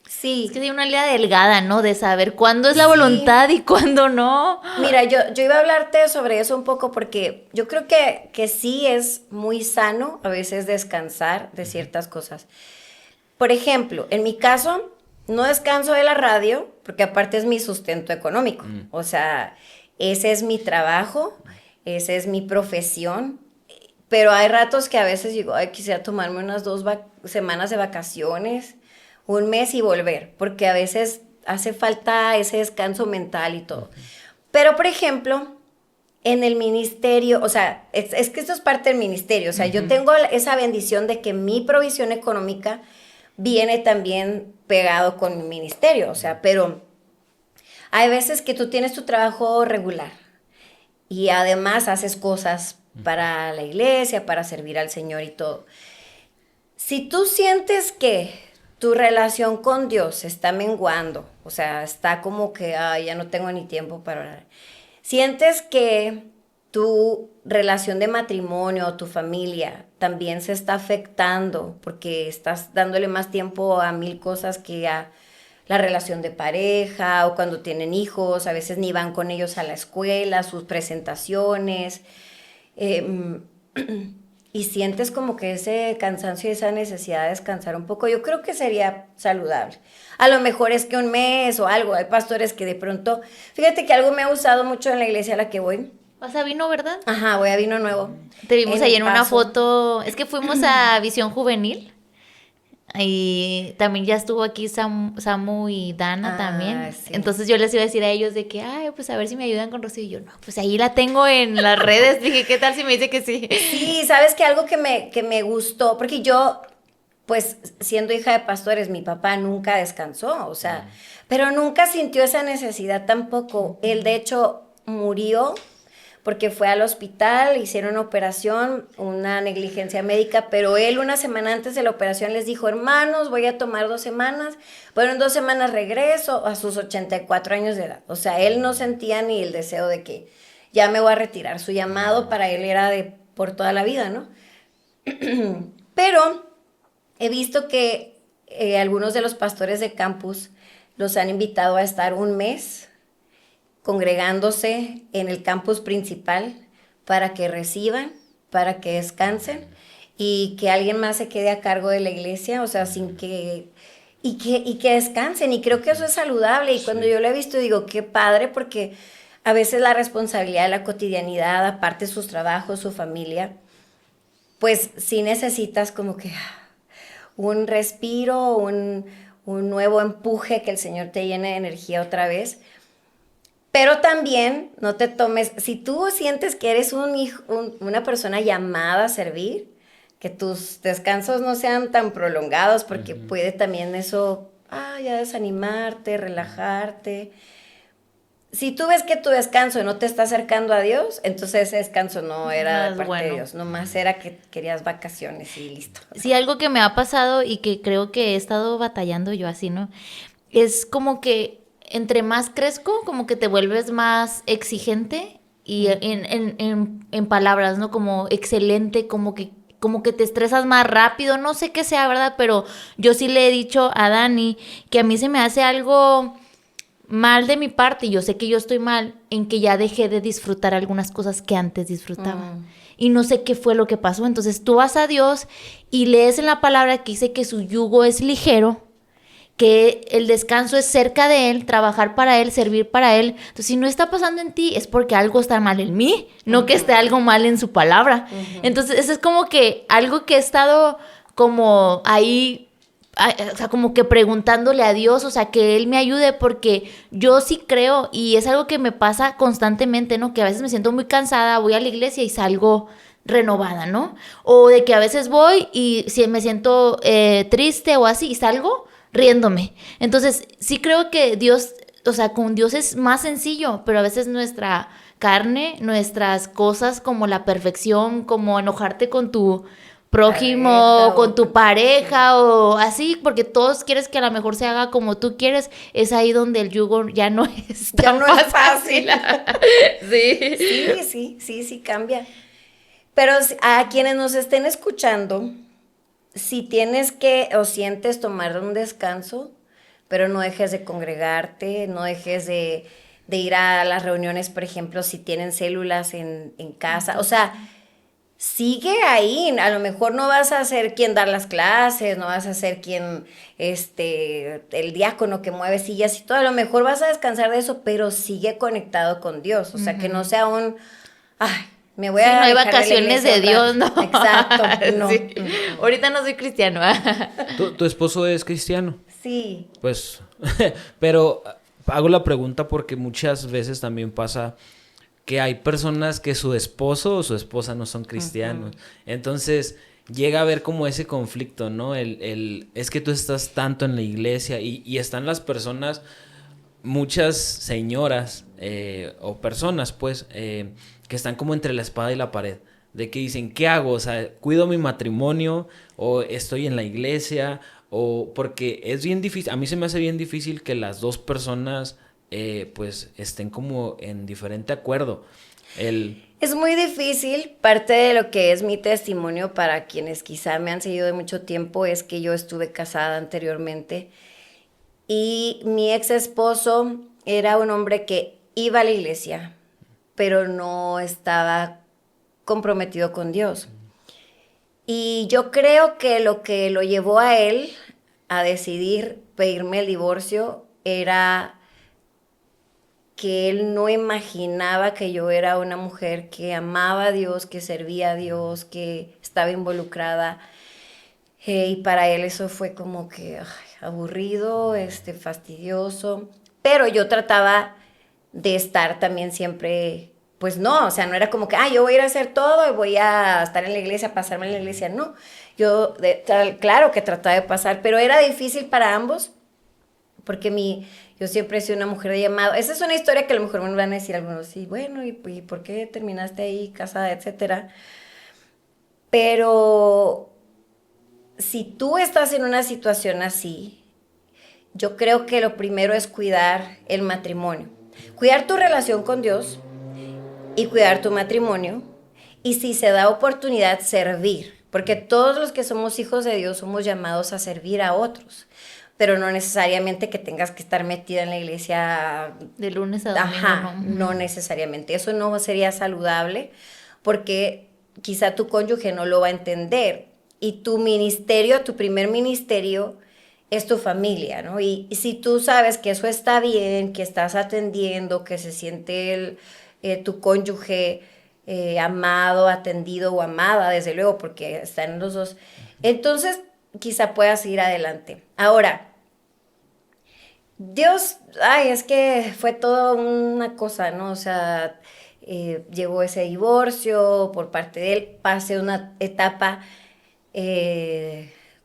Sí. Es que hay una línea delgada, ¿no? De saber cuándo es la voluntad y cuándo no. Mira, yo iba a hablarte sobre eso un poco porque yo creo que sí es muy sano a veces descansar de ciertas cosas. Por ejemplo, en mi caso, no descanso de la radio porque aparte es mi sustento económico. O sea, ese es mi trabajo, esa es mi profesión. Pero hay ratos que a veces digo, ay, quisiera tomarme unas 2 semanas de vacaciones, un mes y volver, porque a veces hace falta ese descanso mental y todo. Pero, por ejemplo, en el ministerio, o sea, es que esto es parte del ministerio, o sea, yo tengo esa bendición de que mi provisión económica viene también pegado con mi ministerio, o sea, pero hay veces que tú tienes tu trabajo regular y además haces cosas para la iglesia, para servir al Señor y todo. Si tú sientes que tu relación con Dios está menguando, o sea, está como que ya no tengo ni tiempo para orar, sientes que tu relación de matrimonio o tu familia también se está afectando porque estás dándole más tiempo a 1000 cosas que a la relación de pareja, o cuando tienen hijos, a veces ni van con ellos a la escuela, sus presentaciones, y sientes como que ese cansancio y esa necesidad de descansar un poco, yo creo que sería saludable. A lo mejor es que un mes o algo, hay pastores que de pronto, fíjate que algo me ha gustado mucho en la iglesia a la que voy. ¿Vas a Vino, verdad? Ajá, voy a Vino Nuevo. Te vimos ahí en una Paso. foto, es que fuimos a Visión Juvenil. Y también ya estuvo aquí Samu y Dana también. Sí. Entonces yo les iba a decir a ellos de que, ay, pues a ver si me ayudan con Rocío. Y yo, no, pues ahí la tengo en las redes. Dije, ¿qué tal si me dice que sí? Sí, sabes que algo que me gustó, porque yo, pues siendo hija de pastores, mi papá nunca descansó, o sea, pero nunca sintió esa necesidad tampoco. Él de hecho murió porque fue al hospital, hicieron una operación, una negligencia médica, pero él una semana antes de la operación les dijo, hermanos, voy a tomar 2 semanas, bueno, en 2 semanas regreso a sus 84 años de edad. O sea, él no sentía ni el deseo de que ya me voy a retirar. Su llamado para él era de por toda la vida, ¿no? Pero he visto que algunos de los pastores de campus los han invitado a estar un mes congregándose en el campus principal para que reciban, para que descansen y que alguien más se quede a cargo de la iglesia, o sea, sin que... Y que descansen, y creo que eso es saludable, y cuando yo lo he visto digo, qué padre, porque a veces la responsabilidad de la cotidianidad, aparte de sus trabajos, su familia, pues sí necesitas como que un respiro, un nuevo empuje, que el Señor te llene de energía otra vez. Pero también no te tomes, si tú sientes que eres una persona llamada a servir, que tus descansos no sean tan prolongados, porque puede también eso, ya desanimarte, relajarte. si tú ves que tu descanso no te está acercando a Dios, entonces ese descanso no era No de es parte bueno. de Dios, nomás era que querías vacaciones y listo. Sí, algo que me ha pasado y que creo que he estado batallando yo así, ¿no? Es como que entre más crezco, como que te vuelves más exigente y en palabras, ¿no? Como excelente, como que te estresas más rápido, no sé qué sea, ¿verdad? Pero yo sí le he dicho a Dani que a mí se me hace algo mal de mi parte, y yo sé que yo estoy mal, en que ya dejé de disfrutar algunas cosas que antes disfrutaba. Y no sé qué fue lo que pasó. Entonces tú vas a Dios y lees en la palabra que dice que su yugo es ligero, que el descanso es cerca de Él, trabajar para Él, servir para Él. Entonces, si no está pasando en ti, es porque algo está mal en mí, no que esté algo mal en su palabra. Entonces, eso es como que algo que he estado como ahí, o sea, como que preguntándole a Dios, o sea, que Él me ayude, porque yo sí creo, y es algo que me pasa constantemente, ¿no? Que a veces me siento muy cansada, voy a la iglesia y salgo renovada, ¿no? O de que a veces voy y si me siento triste o así y salgo riéndome. Entonces, sí creo que Dios, o sea, con Dios es más sencillo, pero a veces nuestra carne, nuestras cosas como la perfección, como enojarte con tu prójimo, Pareja con o tu con- pareja o así, porque todos quieres que a lo mejor se haga como tú quieres, es ahí donde el yugo ya no es Ya tan no es fácil. Sí. Sí, cambia. Pero a quienes nos estén escuchando, si tienes que o sientes tomar un descanso, pero no dejes de congregarte, no dejes de ir a las reuniones, por ejemplo, si tienen células en casa. O sea, sigue ahí. A lo mejor no vas a ser quien dar las clases, no vas a ser quien, el diácono que mueve sillas y todo. A lo mejor vas a descansar de eso, pero sigue conectado con Dios. O sea, que no sea un, ay, me voy Sí, no a hay alejar de la vacaciones iglesia de un rato. Dios, no. Exacto, no. Sí. Ahorita no soy cristiano. ¿Tu esposo es cristiano? Sí. Pues, pero hago la pregunta porque muchas veces también pasa que hay personas que su esposo o su esposa no son cristianos. Entonces llega a haber como ese conflicto, ¿no? Es que tú estás tanto en la iglesia y están las personas, muchas señoras o personas, pues, que están como entre la espada y la pared. De que dicen, ¿qué hago? O sea, ¿cuido mi matrimonio? ¿O estoy en la iglesia? O porque es bien difícil, a mí se me hace bien difícil que las dos personas pues estén como en diferente acuerdo. Es muy difícil. Parte de lo que es mi testimonio para quienes quizá me han seguido de mucho tiempo es que yo estuve casada anteriormente y mi ex esposo era un hombre que iba a la iglesia, pero no estaba comprometido con Dios. Y yo creo que lo llevó a él a decidir pedirme el divorcio era que él no imaginaba que yo era una mujer que amaba a Dios, que servía a Dios, que estaba involucrada. Y para él eso fue como que ay, aburrido, fastidioso. Pero yo trataba de estar también siempre, pues no, o sea, no era como que, yo voy a ir a hacer todo y voy a estar en la iglesia, pasarme en la iglesia. No, claro que trataba de pasar, pero era difícil para ambos porque yo siempre he sido una mujer de llamado. Esa es una historia que a lo mejor me van a decir algunos, sí, bueno, ¿y por qué terminaste ahí casada, etcétera? Pero si tú estás en una situación así, yo creo que lo primero es cuidar el matrimonio. Cuidar tu relación con Dios y cuidar tu matrimonio. Y si se da oportunidad, servir. Porque todos los que somos hijos de Dios somos llamados a servir a otros. Pero no necesariamente que tengas que estar metida en la iglesia De lunes a domingo, ajá, no. no necesariamente. Eso no sería saludable porque quizá tu cónyuge no lo va a entender. Y tu ministerio, tu primer ministerio, es tu familia, ¿no? Y si tú sabes que eso está bien, que estás atendiendo, que se siente tu cónyuge amado, atendido o amada, desde luego, porque están los dos, entonces quizá puedas ir adelante. Ahora, Dios, es que fue toda una cosa, ¿no? O sea, llegó ese divorcio por parte de él, pasé una etapa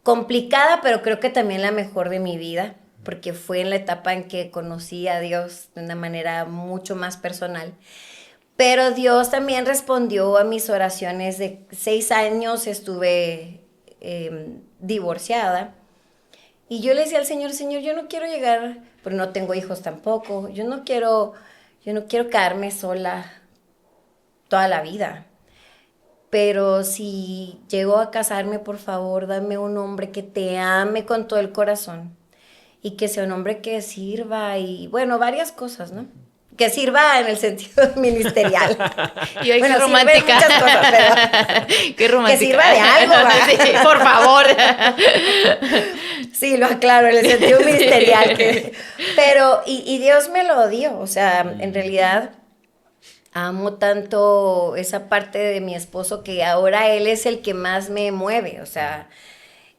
complicada, pero creo que también la mejor de mi vida. porque fue en la etapa en que conocí a Dios de una manera mucho más personal. Pero Dios también respondió a mis oraciones. De 6 años estuve divorciada. Y yo le decía al Señor, Señor, yo no quiero llegar, porque no tengo hijos tampoco, yo no quiero quedarme sola toda la vida. Pero si llego a casarme, por favor, dame un hombre que te ame con todo el corazón y que sea un hombre que sirva y, bueno, varias cosas, ¿no? Que sirva en el sentido ministerial. Y hoy bueno, qué romántica. Muchas cosas, pero qué romántica. Que sirva de algo, ¿verdad? Sí, por favor. Sí, lo aclaro, en el sentido ministerial. Pero, y Dios me lo dio, o sea, en realidad amo tanto esa parte de mi esposo que ahora él es el que más me mueve, o sea,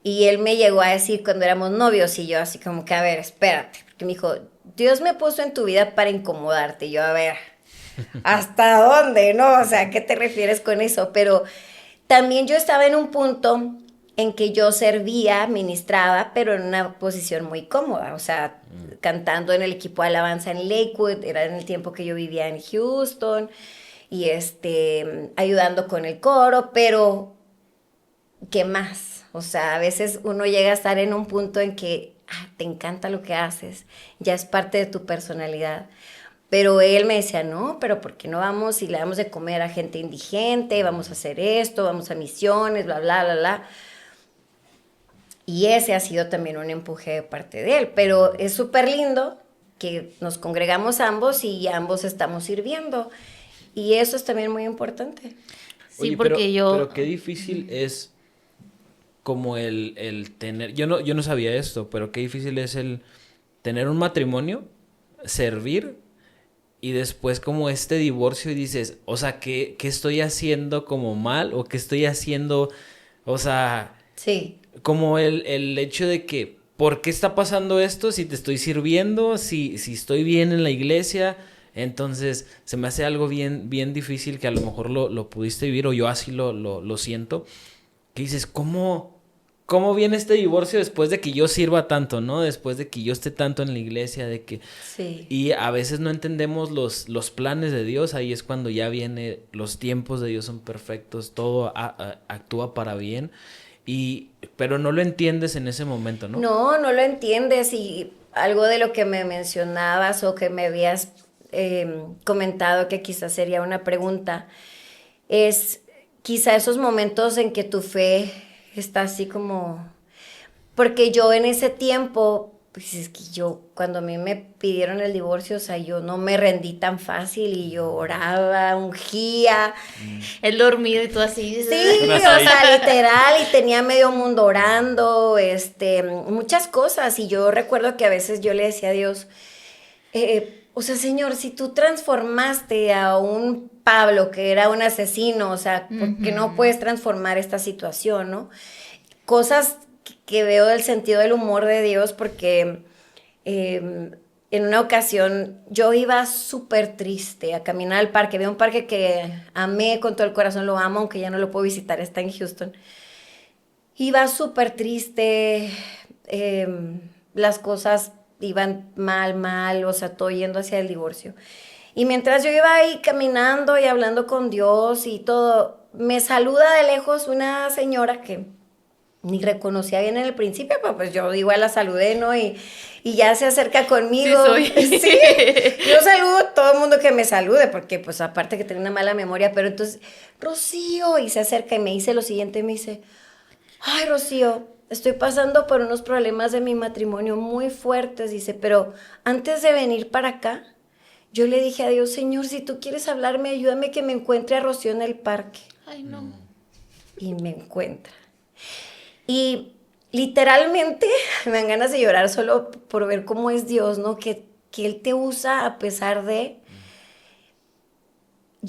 y él me llegó a decir cuando éramos novios y yo así como que, a ver, espérate, porque me dijo, Dios me puso en tu vida para incomodarte, y yo, a ver, ¿hasta dónde, no? O sea, ¿a qué te refieres con eso? Pero también yo estaba en un punto en que yo servía, ministraba, pero en una posición muy cómoda, o sea, cantando en el equipo de alabanza en Lakewood, era en el tiempo que yo vivía en Houston, y ayudando con el coro, pero ¿qué más? O sea, a veces uno llega a estar en un punto en que te encanta lo que haces, ya es parte de tu personalidad. Pero él me decía, no, pero ¿por qué no vamos y le damos de comer a gente indigente? Vamos a hacer esto, vamos a misiones, bla, bla, bla, bla. Y ese ha sido también un empuje de parte de él. Pero es súper lindo que nos congregamos ambos y ambos estamos sirviendo. Y eso es también muy importante. Sí, Oye, porque pero qué difícil es como el tener... Yo no sabía esto, pero qué difícil es el tener un matrimonio, servir, y después como este divorcio y dices, o sea, ¿qué estoy haciendo como mal? ¿O qué estoy haciendo? O sea... Sí. Como el hecho de que, ¿por qué está pasando esto? Si te estoy sirviendo, si estoy bien en la iglesia, entonces se me hace algo bien difícil que a lo mejor lo pudiste vivir, o yo así lo siento, que dices, ¿cómo viene este divorcio después de que yo sirva tanto, ¿no? Después de que yo esté tanto en la iglesia, de que... Sí. Y a veces no entendemos los planes de Dios, ahí es cuando ya viene, los tiempos de Dios son perfectos, todo actúa para bien. Pero no lo entiendes en ese momento, ¿no? No lo entiendes, y algo de lo que me mencionabas o que me habías comentado que quizás sería una pregunta, es quizá esos momentos en que tu fe está así como... Porque yo en ese tiempo, pues es que yo, cuando a mí me pidieron el divorcio, o sea, yo no me rendí tan fácil y yo oraba, ungía. Él dormido y tú así. Sí, o sea, literal, y tenía medio mundo orando, muchas cosas. Y yo recuerdo que a veces yo le decía a Dios, o sea, Señor, si tú transformaste a un Pablo que era un asesino, o sea, ¿por qué no puedes transformar esta situación, no? Cosas que veo del sentido del humor de Dios, porque en una ocasión yo iba súper triste a caminar al parque. Había un parque que amé con todo el corazón, lo amo, aunque ya no lo puedo visitar, está en Houston. Iba súper triste, las cosas iban mal, o sea, todo yendo hacia el divorcio. Y mientras yo iba ahí caminando y hablando con Dios y todo, me saluda de lejos una señora que ni reconocía bien en el principio, pero pues yo igual la saludé, ¿no? Y ya se acerca conmigo. Sí, soy. Sí, yo saludo a todo el mundo que me salude, porque pues aparte que tengo una mala memoria, pero entonces, Rocío, y se acerca y me dice lo siguiente, me dice, ay, Rocío, estoy pasando por unos problemas de mi matrimonio muy fuertes, dice, pero antes de venir para acá, yo le dije a Dios, Señor, si tú quieres hablarme, ayúdame que me encuentre a Rocío en el parque. Ay, no. Y me encuentra. Y literalmente me dan ganas de llorar solo por ver cómo es Dios, ¿no? Que Él te usa a pesar de...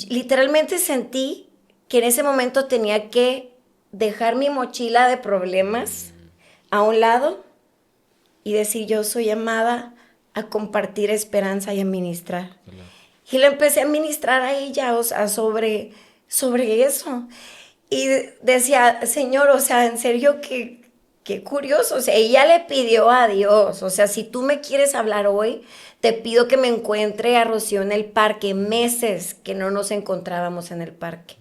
Literalmente sentí que en ese momento tenía que dejar mi mochila de problemas a un lado y decir, yo soy llamada a compartir esperanza y a ministrar. Claro. Y le empecé a ministrar a ella, o sea, sobre eso. Y decía, Señor, o sea, en serio que qué curioso, o sea, ella le pidió a Dios, o sea, si tú me quieres hablar hoy, te pido que me encuentre a Rocío en el parque, meses que no nos encontrábamos en el parque.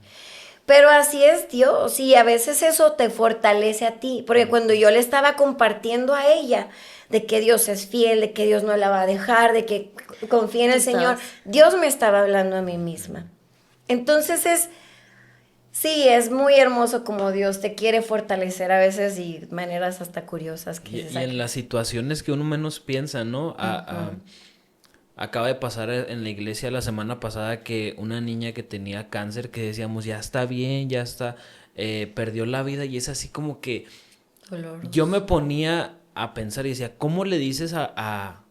Pero así es Dios, y a veces eso te fortalece a ti, porque cuando yo le estaba compartiendo a ella de que Dios es fiel, de que Dios no la va a dejar, de que confía en el Señor, Dios me estaba hablando a mí misma. Entonces sí, es muy hermoso como Dios te quiere fortalecer a veces y de maneras hasta curiosas. Y en las situaciones que uno menos piensa, ¿no? Acaba de pasar en la iglesia la semana pasada que una niña que tenía cáncer, que decíamos, ya está bien, ya está, perdió la vida, y es así como que Doloroso. yo me ponía a pensar y decía, ¿cómo le dices a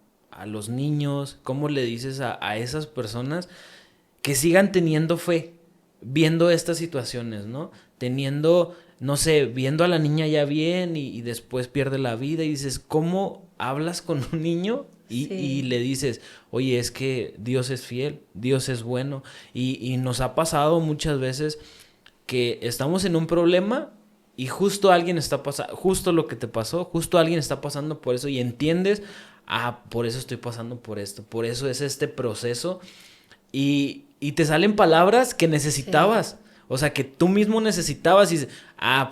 los niños, cómo le dices a esas personas que sigan teniendo fe, viendo estas situaciones, ¿no? Teniendo, no sé, viendo a la niña ya bien y después pierde la vida, y dices, ¿cómo hablas con un niño? Y le dices, oye, es que Dios es fiel, Dios es bueno. Y nos ha pasado muchas veces que estamos en un problema y justo alguien está pasando, justo lo que te pasó, justo alguien está pasando por eso, y entiendes, por eso estoy pasando por esto, por eso es este proceso, y te salen palabras que necesitabas. Sí. O sea, que tú mismo necesitabas, y dices,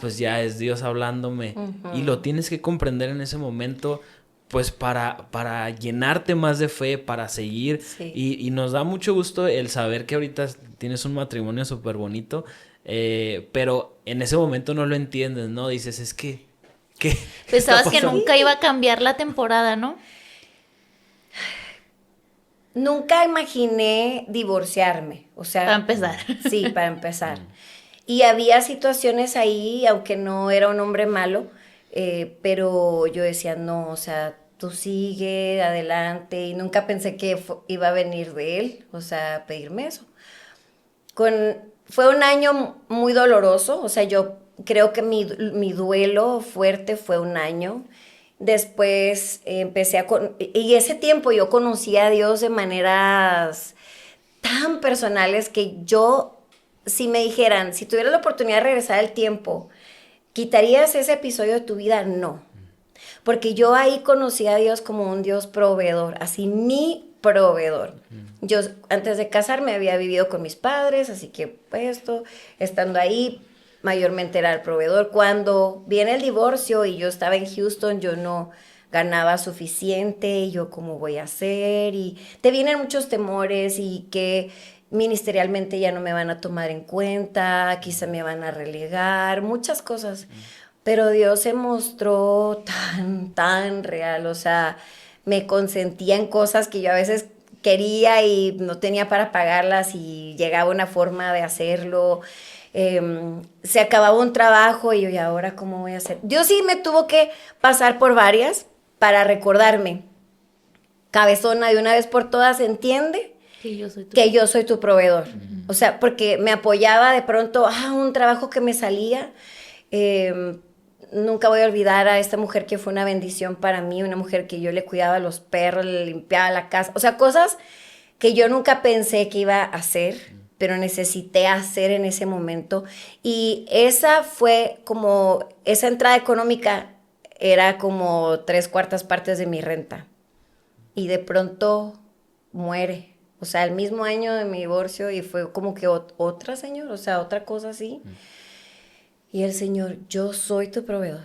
pues ya es Dios hablándome. Y lo tienes que comprender en ese momento, pues para llenarte más de fe, para seguir. Sí. Y nos da mucho gusto el saber que ahorita tienes un matrimonio súper bonito, pero en ese momento no lo entiendes, ¿no? Dices, es que... Pensabas que nunca iba a cambiar la temporada, ¿no? Nunca imaginé divorciarme, o sea... Para empezar. Sí, para empezar. Y había situaciones ahí, aunque no era un hombre malo, pero yo decía, no, o sea, tú sigue adelante, y nunca pensé que iba a venir de él, o sea, pedirme eso. Fue un año muy doloroso, o sea, yo creo que mi duelo fuerte fue un año. Después empecé y ese tiempo yo conocí a Dios de maneras tan personales que yo, si me dijeran, si tuvieras la oportunidad de regresar al tiempo, ¿quitarías ese episodio de tu vida? No. Porque yo ahí conocí a Dios como un Dios proveedor, así mi proveedor. Yo antes de casarme había vivido con mis padres, así que pues estando ahí, mayormente era el proveedor. Cuando viene el divorcio y yo estaba en Houston, yo no ganaba suficiente, y yo cómo voy a hacer, y te vienen muchos temores, y que ministerialmente ya no me van a tomar en cuenta, quizá me van a relegar, muchas cosas. Pero Dios se mostró tan real, o sea, me consentía en cosas que yo a veces quería y no tenía para pagarlas, y llegaba una forma de hacerlo. Se acababa un trabajo y yo, ¿y ahora cómo voy a hacer? Dios sí me tuvo que pasar por varias para recordarme, cabezona, de una vez por todas, entiende que yo soy tu proveedor. O sea, porque me apoyaba de pronto, un trabajo que me salía. Nunca voy a olvidar a esta mujer que fue una bendición para mí, una mujer que yo le cuidaba a los perros, le limpiaba la casa, o sea, cosas que yo nunca pensé que iba a hacer, pero necesité hacer en ese momento. Y esa fue como, esa entrada económica era como 3/4 partes de mi renta. Y de pronto muere. O sea, el mismo año de mi divorcio, y fue como que otra, Señor, o sea, otra cosa así. Y el Señor, yo soy tu proveedor.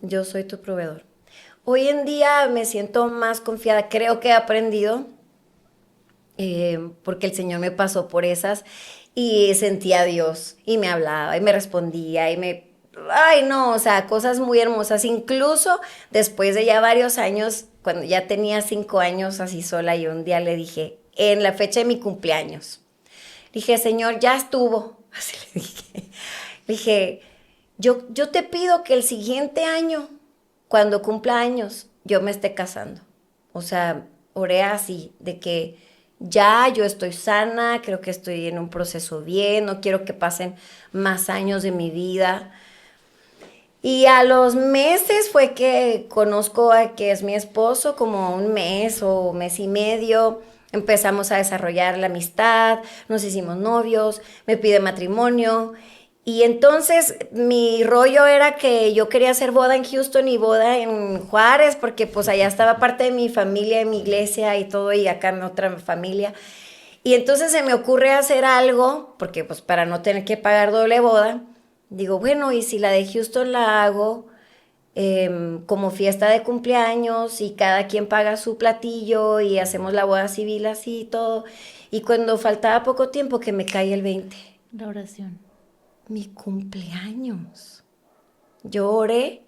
Yo soy tu proveedor. Hoy en día me siento más confiada. Creo que he aprendido, porque el Señor me pasó por esas, y sentía a Dios, y me hablaba, y me respondía, o sea, cosas muy hermosas. Incluso después de ya varios años, cuando ya tenía 5 años así sola, y un día le dije, en la fecha de mi cumpleaños, dije, Señor, ya estuvo. Así le dije, yo te pido que el siguiente año, cuando cumpla años, yo me esté casando. O sea, oré así, de que ya yo estoy sana, creo que estoy en un proceso bien, no quiero que pasen más años de mi vida. Y a los meses fue que conozco a que es mi esposo, como un mes o mes y medio. Empezamos a desarrollar la amistad, nos hicimos novios, me pide matrimonio, Y entonces mi rollo era que yo quería hacer boda en Houston y boda en Juárez, porque pues allá estaba parte de mi familia, de mi iglesia y todo, y acá mi otra familia. Y entonces se me ocurre hacer algo, porque pues para no tener que pagar doble boda, digo, bueno, y si la de Houston la hago como fiesta de cumpleaños y cada quien paga su platillo y hacemos la boda civil así y todo. Y cuando faltaba poco tiempo que me cae el 20. La oración. Mi cumpleaños. Yo oré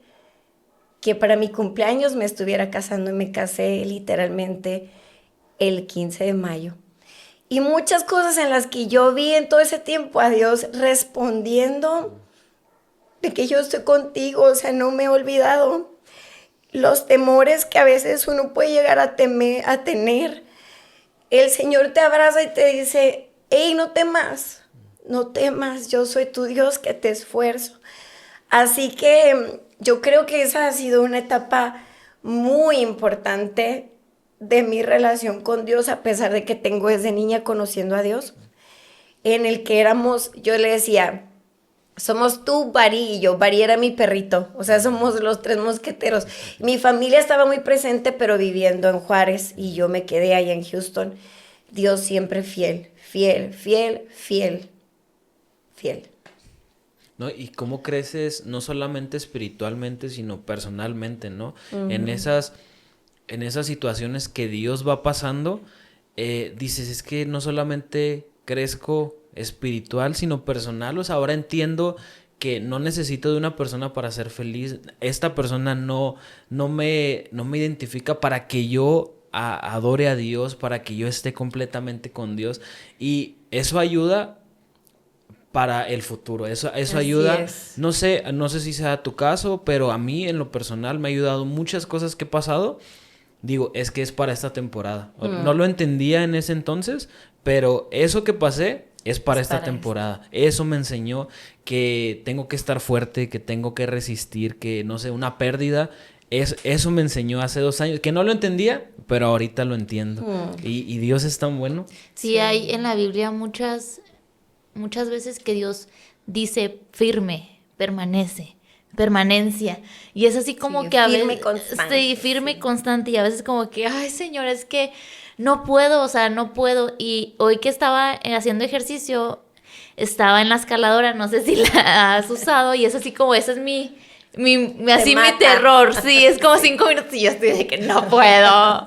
que para mi cumpleaños me estuviera casando y me casé literalmente el 15 de mayo. Y muchas cosas en las que yo vi en todo ese tiempo a Dios respondiendo de que yo estoy contigo, o sea, no me he olvidado. Los temores que a veces uno puede llegar a tener. El Señor te abraza y te dice, hey, no temas, no temas, yo soy tu Dios que te esfuerzo. Así que yo creo que esa ha sido una etapa muy importante de mi relación con Dios, a pesar de que tengo desde niña conociendo a Dios, en el que yo le decía, somos tú, Bari y yo. Bari era mi perrito, o sea, somos los 3 mosqueteros. Mi familia estaba muy presente, pero viviendo en Juárez, y yo me quedé allá en Houston. Dios siempre fiel, fiel, fiel, fiel, fiel. ¿No? Y cómo creces no solamente espiritualmente, sino personalmente, ¿no? En esas situaciones que Dios va pasando, dices, es que no solamente crezco espiritual, sino personal. O sea, ahora entiendo que no necesito de una persona para ser feliz. Esta persona no me identifica para que yo adore a Dios, para que yo esté completamente con Dios. Y eso ayuda para el futuro. Eso ayuda. Es. No sé si sea tu caso, pero a mí en lo personal me ha ayudado muchas cosas que he pasado. Digo, es que es para esta temporada. No lo entendía en ese entonces, pero eso que pasé es para esta temporada. Eso me enseñó que tengo que estar fuerte, que tengo que resistir, que no sé, una pérdida. Eso me enseñó hace 2 años, que no lo entendía, pero ahorita lo entiendo. Y Dios es tan bueno. Sí, hay en la Biblia muchas veces que Dios dice firme, permanencia. Y es así como que a veces... Firme y constante. Sí, firme y constante. Y a veces como que, ay, Señor, es que no puedo, o sea, no puedo. Y hoy que estaba haciendo ejercicio, estaba en la escaladora, no sé si la has usado, y es así como, ese es mi terror. Sí, es como 5 minutos y yo estoy de que no puedo.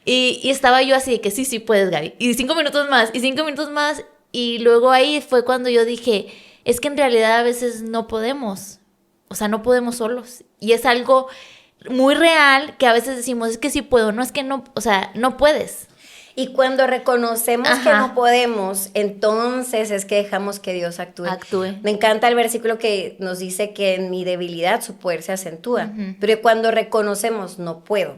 Y estaba yo así de que sí puedes, Gaby. Y 5 minutos más, y 5 minutos más. Y luego ahí fue cuando yo dije, es que en realidad a veces no podemos. O sea, no podemos solos. Y es algo muy real que a veces decimos, es que sí puedo, no es que no, o sea, no puedes. Y cuando reconocemos que no podemos, entonces es que dejamos que Dios actúe. Me encanta el versículo que nos dice que en mi debilidad su poder se acentúa. Pero cuando reconocemos, no puedo.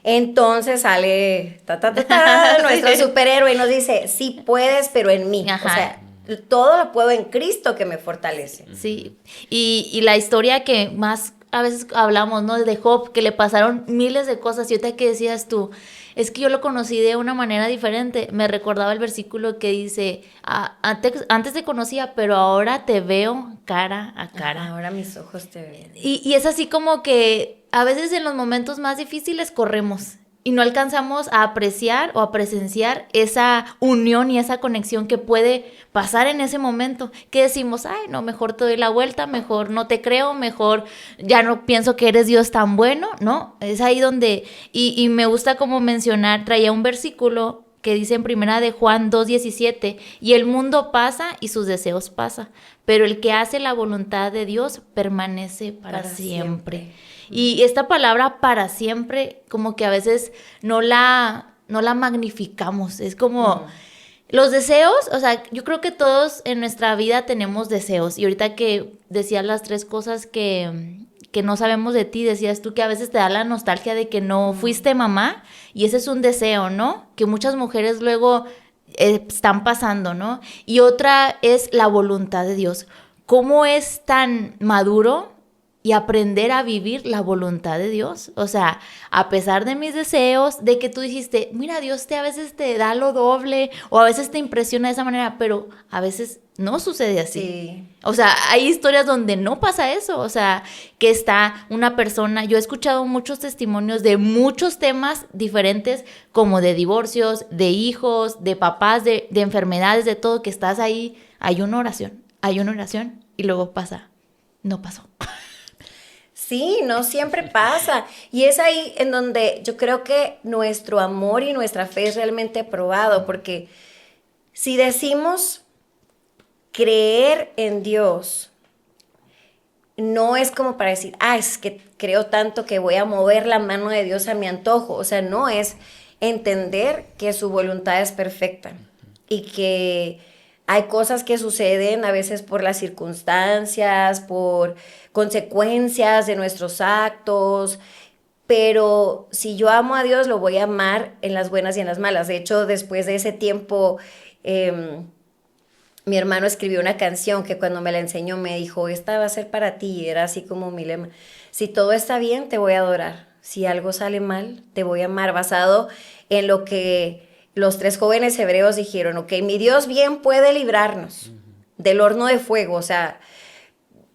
Entonces sale nuestro superhéroe y nos dice, sí puedes, pero en mí. O sea, todo lo puedo en Cristo que me fortalece. Sí, y la historia que más a veces hablamos, ¿no? De Job, que le pasaron miles de cosas. Y ahorita que decías tú, es que yo lo conocí de una manera diferente. Me recordaba el versículo que dice, antes te conocía, pero ahora te veo cara a cara. Ahora mis ojos te ven. Y es así como que a veces en los momentos más difíciles corremos y no alcanzamos a apreciar o a presenciar esa unión y esa conexión que puede pasar en ese momento. Que decimos, ay, no, mejor te doy la vuelta, mejor no te creo, mejor ya no pienso que eres Dios tan bueno, ¿no? Es ahí donde... Y me gusta como mencionar, traía un versículo que dice en 1 de Juan 2:17, y el mundo pasa y sus deseos pasan, pero el que hace la voluntad de Dios permanece para siempre. Y esta palabra para siempre, como que a veces no la magnificamos. Es como los deseos, o sea, yo creo que todos en nuestra vida tenemos deseos. Y ahorita que decías las 3 cosas que no sabemos de ti, decías tú que a veces te da la nostalgia de que no fuiste mamá, y ese es un deseo, ¿no? Que muchas mujeres luego están pasando, ¿no? Y otra es la voluntad de Dios. ¿Cómo es tan maduro y aprender a vivir la voluntad de Dios. O sea, a pesar de mis deseos, de que tú dijiste, mira, Dios a veces te da lo doble o a veces te impresiona de esa manera, pero a veces no sucede así. Sí. O sea, hay historias donde no pasa eso. O sea, que está una persona, yo he escuchado muchos testimonios de muchos temas diferentes, como de divorcios, de hijos, de papás, de enfermedades, de todo, que estás ahí, hay una oración y luego pasa, no pasó. Sí, no siempre pasa. Y es ahí en donde yo creo que nuestro amor y nuestra fe es realmente probado, porque si decimos creer en Dios, no es como para decir, es que creo tanto que voy a mover la mano de Dios a mi antojo. O sea, no, es entender que su voluntad es perfecta y que hay cosas que suceden a veces por las circunstancias, por consecuencias de nuestros actos, pero si yo amo a Dios, lo voy a amar en las buenas y en las malas. De hecho, después de ese tiempo, mi hermano escribió una canción que cuando me la enseñó me dijo, esta va a ser para ti, y era así como mi lema: si todo está bien, te voy a adorar; si algo sale mal, te voy a amar, basado en lo que los 3 jóvenes hebreos dijeron, ok, mi Dios bien puede librarnos del horno de fuego. O sea,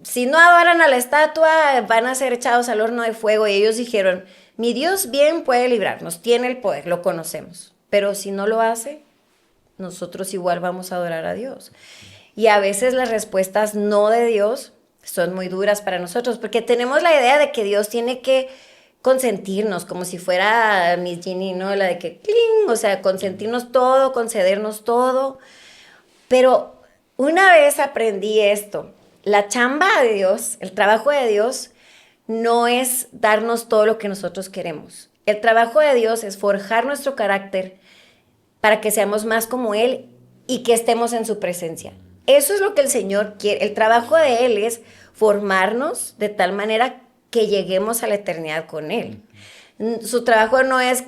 si no adoran a la estatua, van a ser echados al horno de fuego. Y ellos dijeron, mi Dios bien puede librarnos, tiene el poder, lo conocemos. Pero si no lo hace, nosotros igual vamos a adorar a Dios. Y a veces las respuestas no de Dios son muy duras para nosotros, porque tenemos la idea de que Dios tiene que consentirnos, como si fuera Miss Ginny, ¿no? La de que, ¡cling! O sea, consentirnos todo, concedernos todo. Pero una vez aprendí esto: la chamba de Dios, el trabajo de Dios, no es darnos todo lo que nosotros queremos. El trabajo de Dios es forjar nuestro carácter para que seamos más como Él y que estemos en su presencia. Eso es lo que el Señor quiere. El trabajo de Él es formarnos de tal manera que lleguemos a la eternidad con Él. Su trabajo no es,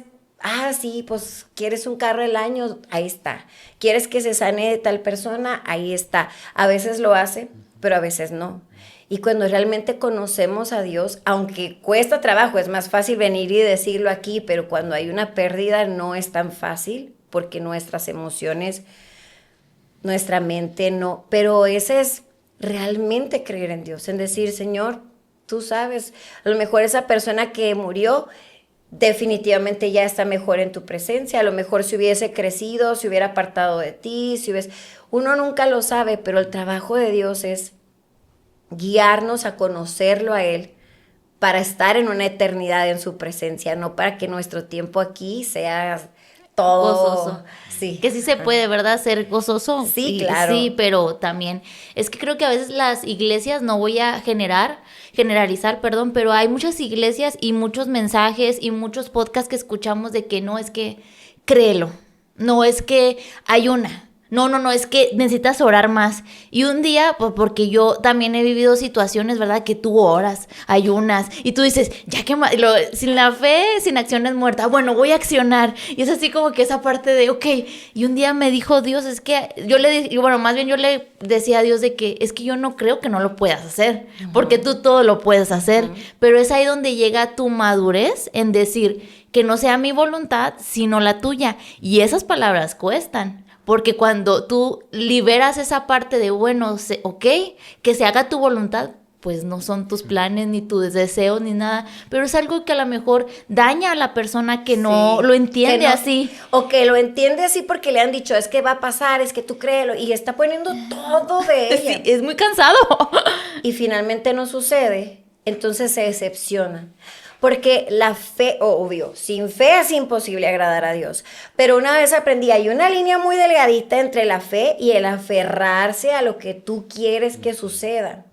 sí, pues quieres un carro del año, ahí está. Quieres que se sane de tal persona, ahí está. A veces lo hace, pero a veces no. Y cuando realmente conocemos a Dios, aunque cuesta trabajo, es más fácil venir y decirlo aquí, pero cuando hay una pérdida no es tan fácil, porque nuestras emociones, nuestra mente no. Pero ese es realmente creer en Dios, en decir, Señor, tú sabes, a lo mejor esa persona que murió definitivamente ya está mejor en tu presencia. A lo mejor si hubiese crecido, se hubiera apartado de ti, uno nunca lo sabe, pero el trabajo de Dios es guiarnos a conocerlo a Él para estar en una eternidad en su presencia, no para que nuestro tiempo aquí sea todo gozoso. Sí. Que sí se puede, ¿verdad? Ser gozoso. Sí, claro. Sí, pero también es que creo que a veces las iglesias, no voy a generalizar, perdón, pero hay muchas iglesias y muchos mensajes y muchos podcasts que escuchamos de que no es que créelo, no es que ayuna. No, es que necesitas orar más. Y un día, pues porque yo también he vivido situaciones, ¿verdad? Que tú oras, ayunas, y tú dices, ya que sin la fe, sin acción es muerta. Bueno, voy a accionar. Y es así como que esa parte de, ok. Y un día me dijo Dios, es que yo le dije, bueno, más bien yo le decía a Dios de que es que yo no creo que no lo puedas hacer, porque tú todo lo puedes hacer. Pero es ahí donde llega tu madurez en decir que no sea mi voluntad, sino la tuya. Y esas palabras cuestan. Porque cuando tú liberas esa parte de, bueno, ok, que se haga tu voluntad, pues no son tus planes, ni tus deseos, ni nada. Pero es algo que a lo mejor daña a la persona que no lo entiende así. O que lo entiende así porque le han dicho, es que va a pasar, es que tú créelo. Y está poniendo todo de ella. Sí, es muy cansado. Y finalmente no sucede, entonces se decepcionan. Porque la fe, obvio, sin fe es imposible agradar a Dios. Pero una vez aprendí, hay una línea muy delgadita entre la fe y el aferrarse a lo que tú quieres que suceda.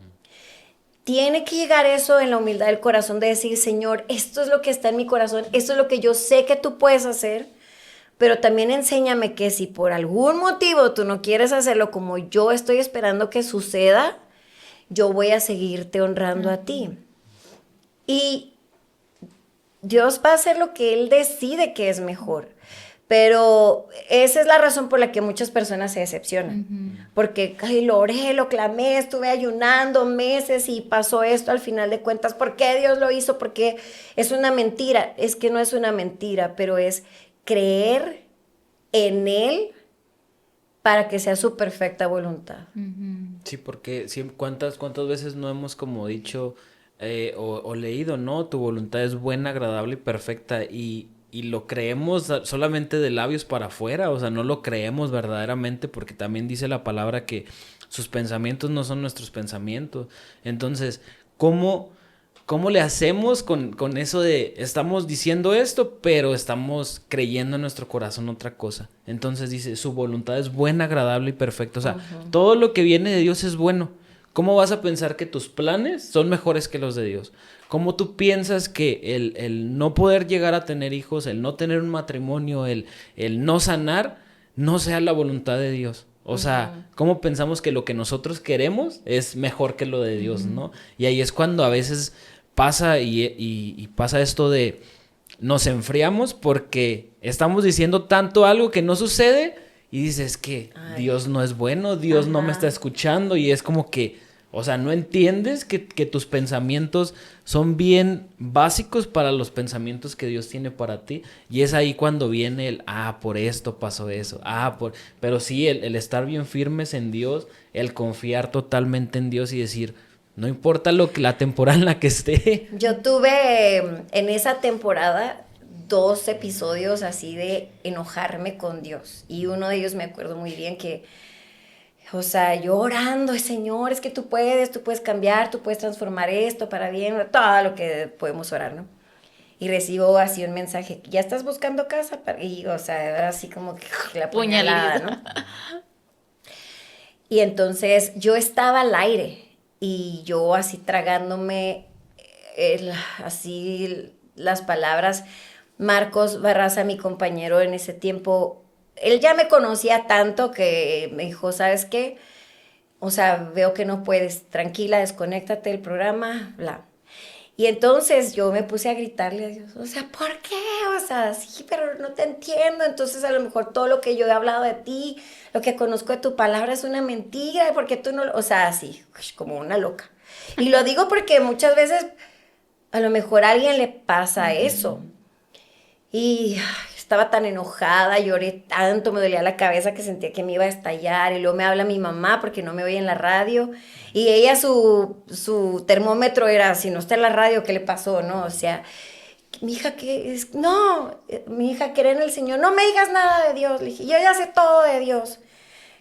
Tiene que llegar eso en la humildad del corazón de decir, Señor, esto es lo que está en mi corazón, esto es lo que yo sé que tú puedes hacer, pero también enséñame que si por algún motivo tú no quieres hacerlo como yo estoy esperando que suceda, yo voy a seguirte honrando a ti. Y Dios va a hacer lo que Él decide que es mejor. Pero esa es la razón por la que muchas personas se decepcionan. Porque, ay, lo oré, lo clamé, estuve ayunando meses y pasó esto al final de cuentas. ¿Por qué Dios lo hizo? Porque es una mentira. Es que no es una mentira, pero es creer en Él para que sea su perfecta voluntad. Sí, porque ¿cuántas veces no hemos como dicho o leído, ¿no? Tu voluntad es buena, agradable y perfecta y lo creemos solamente de labios para afuera, o sea, no lo creemos verdaderamente porque también dice la palabra que sus pensamientos no son nuestros pensamientos. Entonces, ¿cómo le hacemos con eso de estamos diciendo esto, pero estamos creyendo en nuestro corazón otra cosa? Entonces dice, su voluntad es buena, agradable y perfecta. O sea, todo lo que viene de Dios es bueno. ¿Cómo vas a pensar que tus planes son mejores que los de Dios? ¿Cómo tú piensas que el no poder llegar a tener hijos, el no tener un matrimonio, el no sanar, no sea la voluntad de Dios? O sea, ¿cómo pensamos que lo que nosotros queremos es mejor que lo de Dios, no? Y ahí es cuando a veces pasa y pasa esto de nos enfriamos porque estamos diciendo tanto algo que no sucede y dices que Dios no es bueno, Dios no me está escuchando y es como que, o sea, no entiendes que tus pensamientos son bien básicos para los pensamientos que Dios tiene para ti y es ahí cuando viene el, por esto pasó eso, pero sí, el estar bien firmes en Dios, el confiar totalmente en Dios y decir, no importa la temporada en la que esté. Yo tuve en esa temporada 2 episodios así de enojarme con Dios. Y uno de ellos me acuerdo muy bien que, o sea, yo orando, Señor, es que tú puedes cambiar, tú puedes transformar esto para bien, todo lo que podemos orar, ¿no? Y recibo así un mensaje, ¿ya estás buscando casa? Y, o sea, era así como que la puñalada, ¿no? Y entonces yo estaba al aire. Y yo así tragándome así las palabras. Marcos Barraza, mi compañero en ese tiempo, él ya me conocía tanto que me dijo, ¿sabes qué? O sea, veo que no puedes, tranquila, desconéctate del programa, bla. Y entonces yo me puse a gritarle a Dios, o sea, ¿por qué? O sea, sí, pero no te entiendo. Entonces a lo mejor todo lo que yo he hablado de ti, lo que conozco de tu palabra es una mentira, porque tú no, o sea, así, como una loca. Y lo digo porque muchas veces a lo mejor a alguien le pasa eso. Y estaba tan enojada, lloré tanto, me dolía la cabeza que sentía que me iba a estallar. Y luego me habla mi mamá porque no me oye en la radio. Y ella, su termómetro era, si no está en la radio, ¿qué le pasó? ¿No? O sea, mi hija mi hija cree en el Señor. No me digas nada de Dios. Le dije, yo ya sé todo de Dios.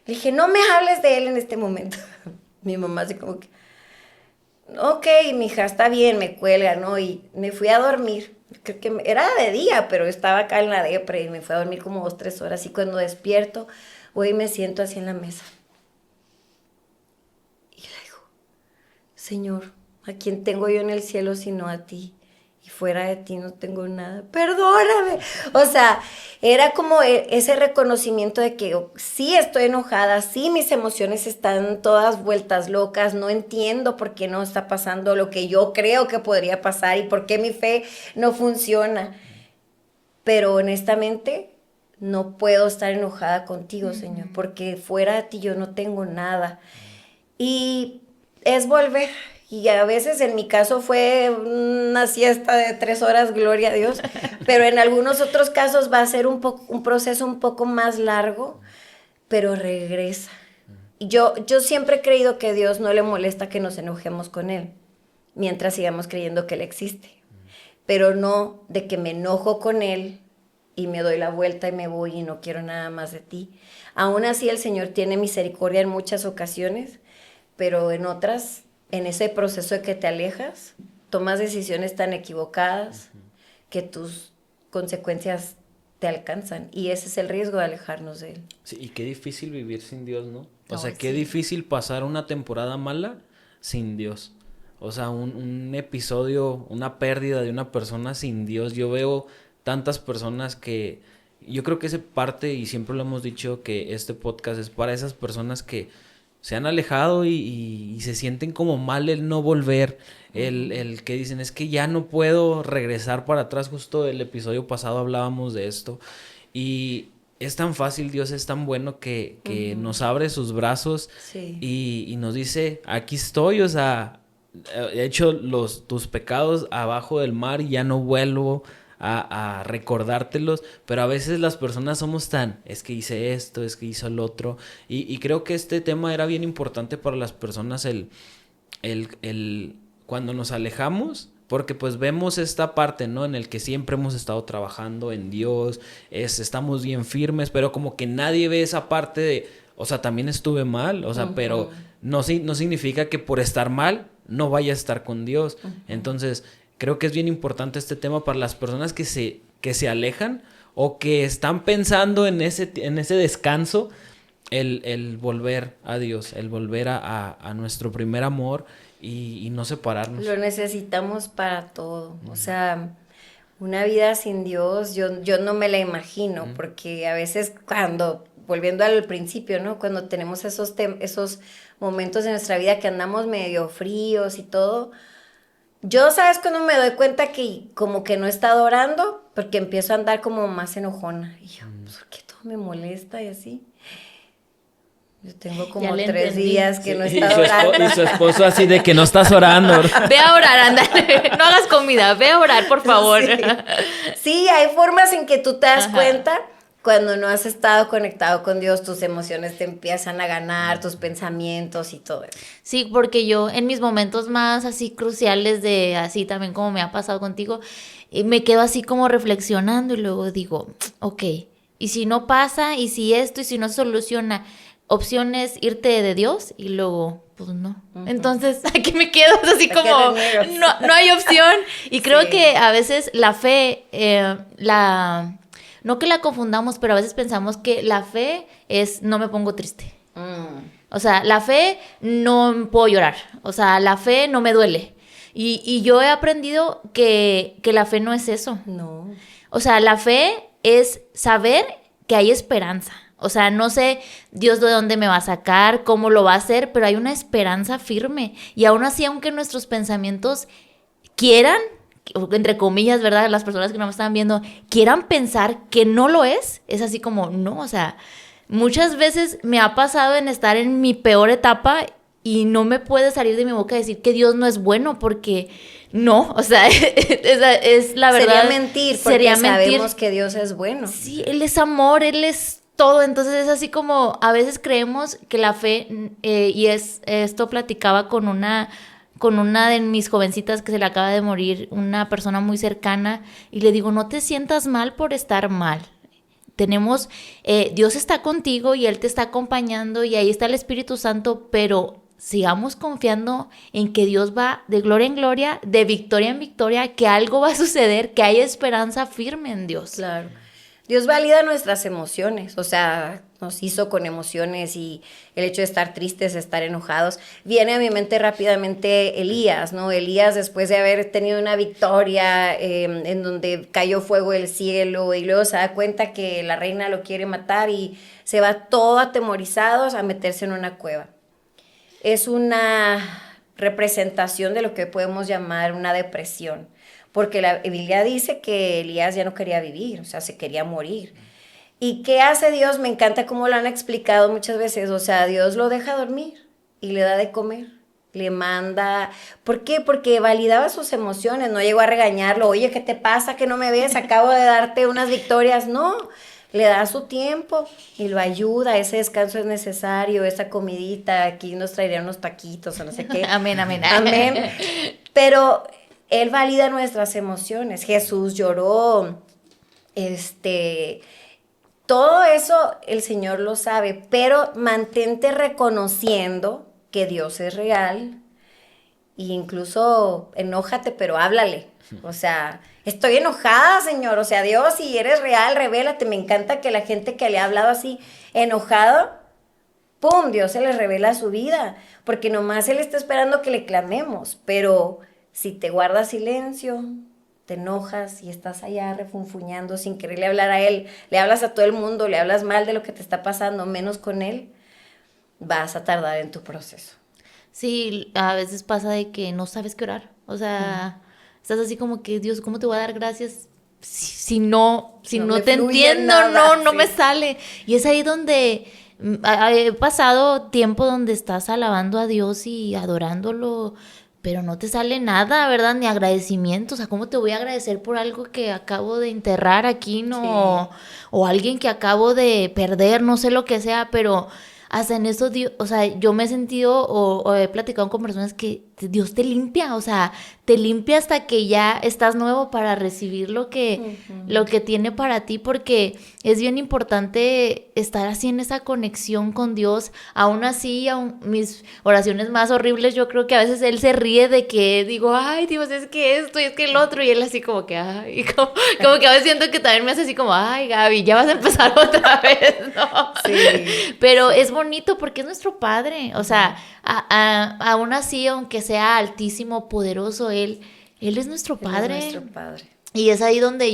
Le dije, no me hables de Él en este momento. Mi mamá así como que, ok, mi hija, está bien, me cuelga, ¿no? Y me fui a dormir. Creo que era de día, pero estaba acá en la depre y me fui a dormir como 2-3 horas. Y cuando despierto, voy y me siento así en la mesa. Y le digo, Señor, ¿a quién tengo yo en el cielo sino a ti? Y fuera de ti no tengo nada. Perdóname. O sea, era como ese reconocimiento de que sí estoy enojada, sí mis emociones están todas vueltas locas, no entiendo por qué no está pasando lo que yo creo que podría pasar y por qué mi fe no funciona. Pero honestamente no puedo estar enojada contigo, Señor, porque fuera de ti yo no tengo nada. Y es volver. Y a veces en mi caso fue una siesta de 3 horas, gloria a Dios, pero en algunos otros casos va a ser un proceso un poco más largo, pero regresa. Y yo siempre he creído que a Dios no le molesta que nos enojemos con Él, mientras sigamos creyendo que Él existe, pero no de que me enojo con Él y me doy la vuelta y me voy y no quiero nada más de ti. Aún así el Señor tiene misericordia en muchas ocasiones, pero en otras, en ese proceso de que te alejas, tomas decisiones tan equivocadas que tus consecuencias te alcanzan. Y ese es el riesgo de alejarnos de Él. Sí, y qué difícil vivir sin Dios, ¿no? O sea, sí. qué difícil pasar una temporada mala sin Dios. O sea, un episodio, una pérdida de una persona sin Dios. Yo veo tantas personas que... Yo creo que esa parte, y siempre lo hemos dicho, que este podcast es para esas personas que se han alejado y se sienten como mal el no volver, el que dicen es que ya no puedo regresar para atrás. Justo el episodio pasado hablábamos de esto Y es tan fácil, Dios es tan bueno que nos abre sus brazos Sí. y nos dice, aquí estoy, o sea, he hecho tus pecados abajo del mar y ya no vuelvo a recordártelos, pero a veces las personas somos es que hice esto, es que hice el otro, y creo que este tema era bien importante para las personas, cuando nos alejamos, porque pues vemos esta parte, ¿no? En el que siempre hemos estado trabajando en Dios, estamos bien firmes, pero como que nadie ve esa parte de, o sea, también estuve mal, o sea, pero no significa que por estar mal no vaya a estar con Dios. Entonces, creo que es bien importante este tema para las personas que se alejan o que están pensando en ese descanso, el volver a Dios, el volver a nuestro primer amor y no separarnos. Lo necesitamos para todo. O sea, una vida sin Dios, yo no me la imagino, porque a veces volviendo al principio, ¿no? Cuando tenemos esos momentos de nuestra vida que andamos medio fríos y todo, yo, ¿sabes cuando me doy cuenta que como que no he estado orando? Porque empiezo a andar como más enojona. Y yo, pues, ¿por qué todo me molesta y así? Yo tengo como 3 días que no he estado orando. Y su esposo así de que no estás orando. Ve a orar, ándale. No hagas comida, ve a orar, por favor. Sí, hay formas en que tú te das cuenta cuando no has estado conectado con Dios, tus emociones te empiezan a ganar, tus pensamientos y todo eso. Sí, porque yo en mis momentos más así cruciales de así también como me ha pasado contigo, me quedo así como reflexionando y luego digo, ok, y si no pasa, y si esto, y si no se soluciona, opción es irte de Dios y luego, pues no. Entonces, aquí me quedo así como, no hay opción. Y creo que a veces la fe, no que la confundamos, pero a veces pensamos que la fe es no me pongo triste. O sea, la fe no puedo llorar. O sea, la fe no me duele. Y yo he aprendido que la fe no es eso. No. O sea, la fe es saber que hay esperanza. O sea, no sé Dios de dónde me va a sacar, cómo lo va a hacer, pero hay una esperanza firme. Y aún así, aunque nuestros pensamientos quieran, entre comillas, ¿verdad? Las personas que no me están viendo, quieran pensar que no lo es así como, no, o sea, muchas veces me ha pasado en estar en mi peor etapa y no me puede salir de mi boca decir que Dios no es bueno porque no, o sea, es la verdad. Sería mentir, porque sabemos que Dios es bueno. Sí, Él es amor, Él es todo, entonces es así como a veces creemos que la fe, esto platicaba con una de mis jovencitas que se le acaba de morir, una persona muy cercana, y le digo, no te sientas mal por estar mal. Dios está contigo y Él te está acompañando y ahí está el Espíritu Santo, pero sigamos confiando en que Dios va de gloria en gloria, de victoria en victoria, que algo va a suceder, que hay esperanza firme en Dios. Claro. Dios valida nuestras emociones, o sea, nos hizo con emociones y el hecho de estar tristes, estar enojados. Viene a mi mente rápidamente Elías, ¿no? Elías, después de haber tenido una victoria en donde cayó fuego del cielo y luego se da cuenta que la reina lo quiere matar y se va todo atemorizado a meterse en una cueva. Es una representación de lo que podemos llamar una depresión. Porque la Biblia dice que Elías ya no quería vivir, o sea, se quería morir. ¿Y qué hace Dios? Me encanta cómo lo han explicado muchas veces. O sea, Dios lo deja dormir y le da de comer, le manda. ¿Por qué? Porque validaba sus emociones, no llegó a regañarlo. Oye, ¿qué te pasa? ¿Que no me ves? Acabo de darte unas victorias. No, le da su tiempo y lo ayuda. Ese descanso es necesario, esa comidita. Aquí nos traerían unos taquitos o no sé qué. Amén, amén. Amén. Pero Él valida nuestras emociones. Jesús lloró, todo eso el Señor lo sabe, pero mantente reconociendo que Dios es real e incluso enójate, pero háblale. O sea, estoy enojada, Señor. O sea, Dios, si eres real, revélate. Me encanta que la gente que le ha hablado así enojado, ¡pum!, Dios se le revela a su vida, porque nomás Él está esperando que le clamemos, pero si te guardas silencio, te enojas y estás allá refunfuñando sin quererle hablar a Él, le hablas a todo el mundo, le hablas mal de lo que te está pasando, menos con Él, vas a tardar en tu proceso. Sí, a veces pasa de que no sabes qué orar. O sea, estás así como que, Dios, ¿cómo te voy a dar gracias si no No me te fluye entiendo, nada, no sí. me sale. Y es ahí donde he pasado tiempo donde estás alabando a Dios y adorándolo, pero no te sale nada, ¿verdad? Ni agradecimiento. O sea, ¿cómo te voy a agradecer por algo que acabo de enterrar aquí, no? Sí. O alguien que acabo de perder, no sé lo que sea, pero hasta en eso, o sea, yo me he sentido o he platicado con personas que Dios te limpia, o sea, te limpia hasta que ya estás nuevo para recibir lo que tiene para ti, porque es bien importante estar así en esa conexión con Dios. Aún así, mis oraciones más horribles, yo creo que a veces Él se ríe de que digo, ay Dios, es que esto y es que el otro, y Él así como que, ay, como que a veces siento que también me hace así como, ay Gaby, ya vas a empezar otra vez, ¿no? Sí. Pero es bonito porque es nuestro Padre, o sea, aún así, aunque sea altísimo, poderoso, Él es nuestro Él es Padre. nuestro Padre. Y es ahí donde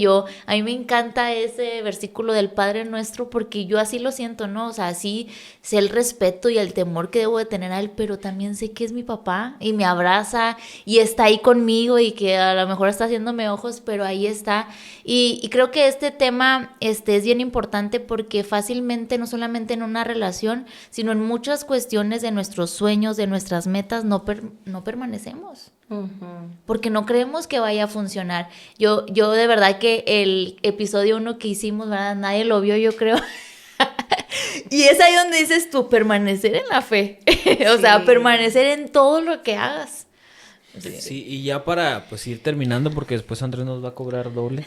a mí me encanta ese versículo del Padre Nuestro, porque yo así lo siento, ¿no? O sea, así sé el respeto y el temor que debo de tener a Él, pero también sé que es mi papá y me abraza y está ahí conmigo y que a lo mejor está haciéndome ojos, pero ahí está. Y creo que este tema es bien importante porque fácilmente, no solamente en una relación, sino en muchas cuestiones de nuestros sueños, de nuestras metas, no permanecemos. Porque no creemos que vaya a funcionar. Yo de verdad que el episodio 1 que hicimos, ¿verdad? Nadie lo vio, yo creo. Y es ahí donde dices tú, permanecer en la fe. O sea, Sí. permanecer en todo lo que hagas. Sí, y ya para pues ir terminando, porque después Andrés nos va a cobrar doble.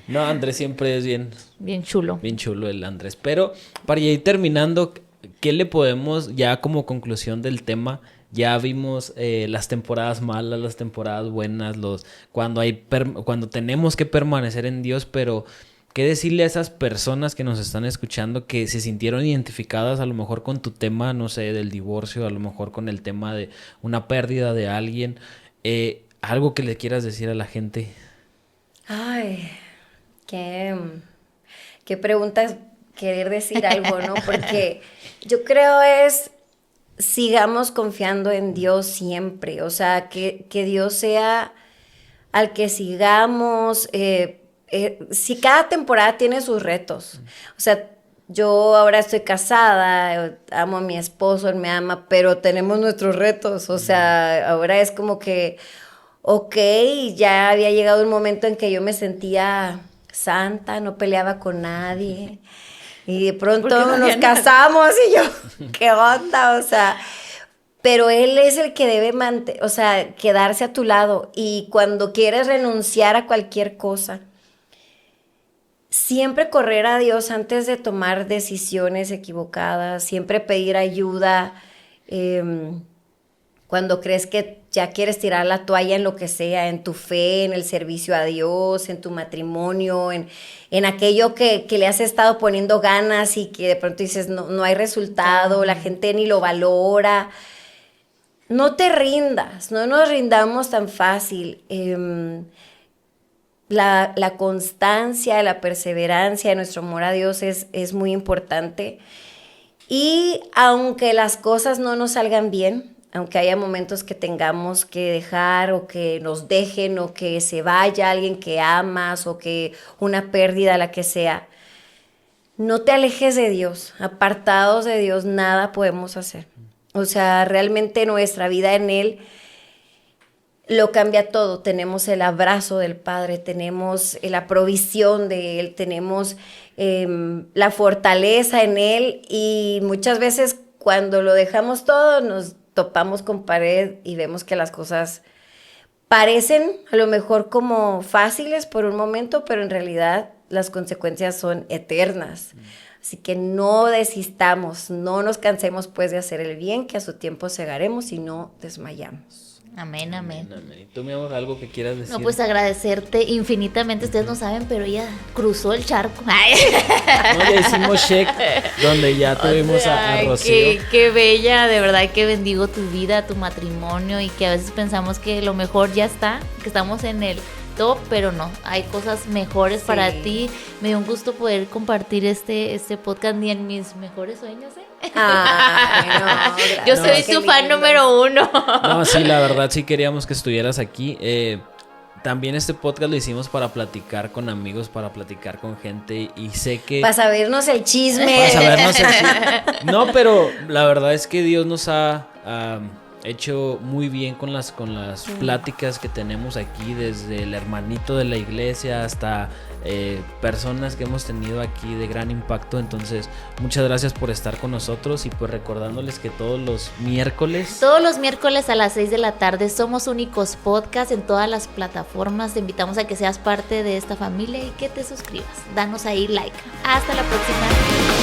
No, Andrés siempre es bien Bien chulo el Andrés. Pero para ya ir terminando, ¿qué le podemos, ya como conclusión del tema? Ya vimos las temporadas malas, las temporadas buenas, cuando tenemos que permanecer en Dios, pero ¿qué decirle a esas personas que nos están escuchando que se sintieron identificadas a lo mejor con tu tema, no sé, del divorcio, a lo mejor con el tema de una pérdida de alguien? Algo que le quieras decir a la gente. Ay, qué pregunta querer decir algo, ¿no? Porque yo creo sigamos confiando en Dios siempre, o sea, que Dios sea al que sigamos. Si cada temporada tiene sus retos, o sea, yo ahora estoy casada, amo a mi esposo, él me ama, pero tenemos nuestros retos, o sea, ahora es como que, ok, ya había llegado un momento en que yo me sentía santa, no peleaba con nadie. Y de pronto nos casamos y yo, ¿qué onda? O sea, pero Él es el que debe o sea, quedarse a tu lado. Y cuando quieres renunciar a cualquier cosa, siempre correr a Dios antes de tomar decisiones equivocadas, siempre pedir ayuda. Cuando crees que ya quieres tirar la toalla en lo que sea, en tu fe, en el servicio a Dios, en tu matrimonio, en aquello que le has estado poniendo ganas y que de pronto dices, no hay resultado, la gente ni lo valora. No te rindas, no nos rindamos tan fácil. La constancia, la perseverancia de nuestro amor a Dios es muy importante. Y aunque las cosas no nos salgan bien, aunque haya momentos que tengamos que dejar o que nos dejen o que se vaya alguien que amas o que una pérdida, la que sea, no te alejes de Dios. Apartados de Dios nada podemos hacer. O sea, realmente nuestra vida en Él lo cambia todo. Tenemos el abrazo del Padre, tenemos la provisión de Él, tenemos la fortaleza en Él, y muchas veces cuando lo dejamos todo nos topamos con pared y vemos que las cosas parecen a lo mejor como fáciles por un momento, pero en realidad las consecuencias son eternas. Así que no desistamos, no nos cansemos pues de hacer el bien, que a su tiempo segaremos y no desmayamos. Amén. ¿Y tú, mi amor, algo que quieras decir? No, pues agradecerte infinitamente. Ustedes no saben, pero ella cruzó el charco. No, ya hicimos check donde ya tuvimos a Rocío. Qué bella, de verdad que bendigo tu vida, tu matrimonio, y que a veces pensamos que lo mejor ya está, que estamos en el top, pero no, hay cosas mejores para ti. Me dio un gusto poder compartir este podcast, ni en mis mejores sueños, No, yo soy tu fan número 1. No, sí, la verdad sí queríamos que estuvieras aquí. también este podcast lo hicimos para platicar con amigos, para platicar con gente y sé que... Para sabernos el chisme. Para sabernos el chisme. No, pero la verdad es que Dios nos ha hecho muy bien con las pláticas que tenemos aquí, desde el hermanito de la iglesia hasta personas que hemos tenido aquí de gran impacto. Entonces, muchas gracias por estar con nosotros y pues recordándoles que todos los miércoles a las 6 de la tarde Somos Únicos Podcast en todas las plataformas. Te invitamos a que seas parte de esta familia y que te suscribas. Danos ahí like. Hasta la próxima.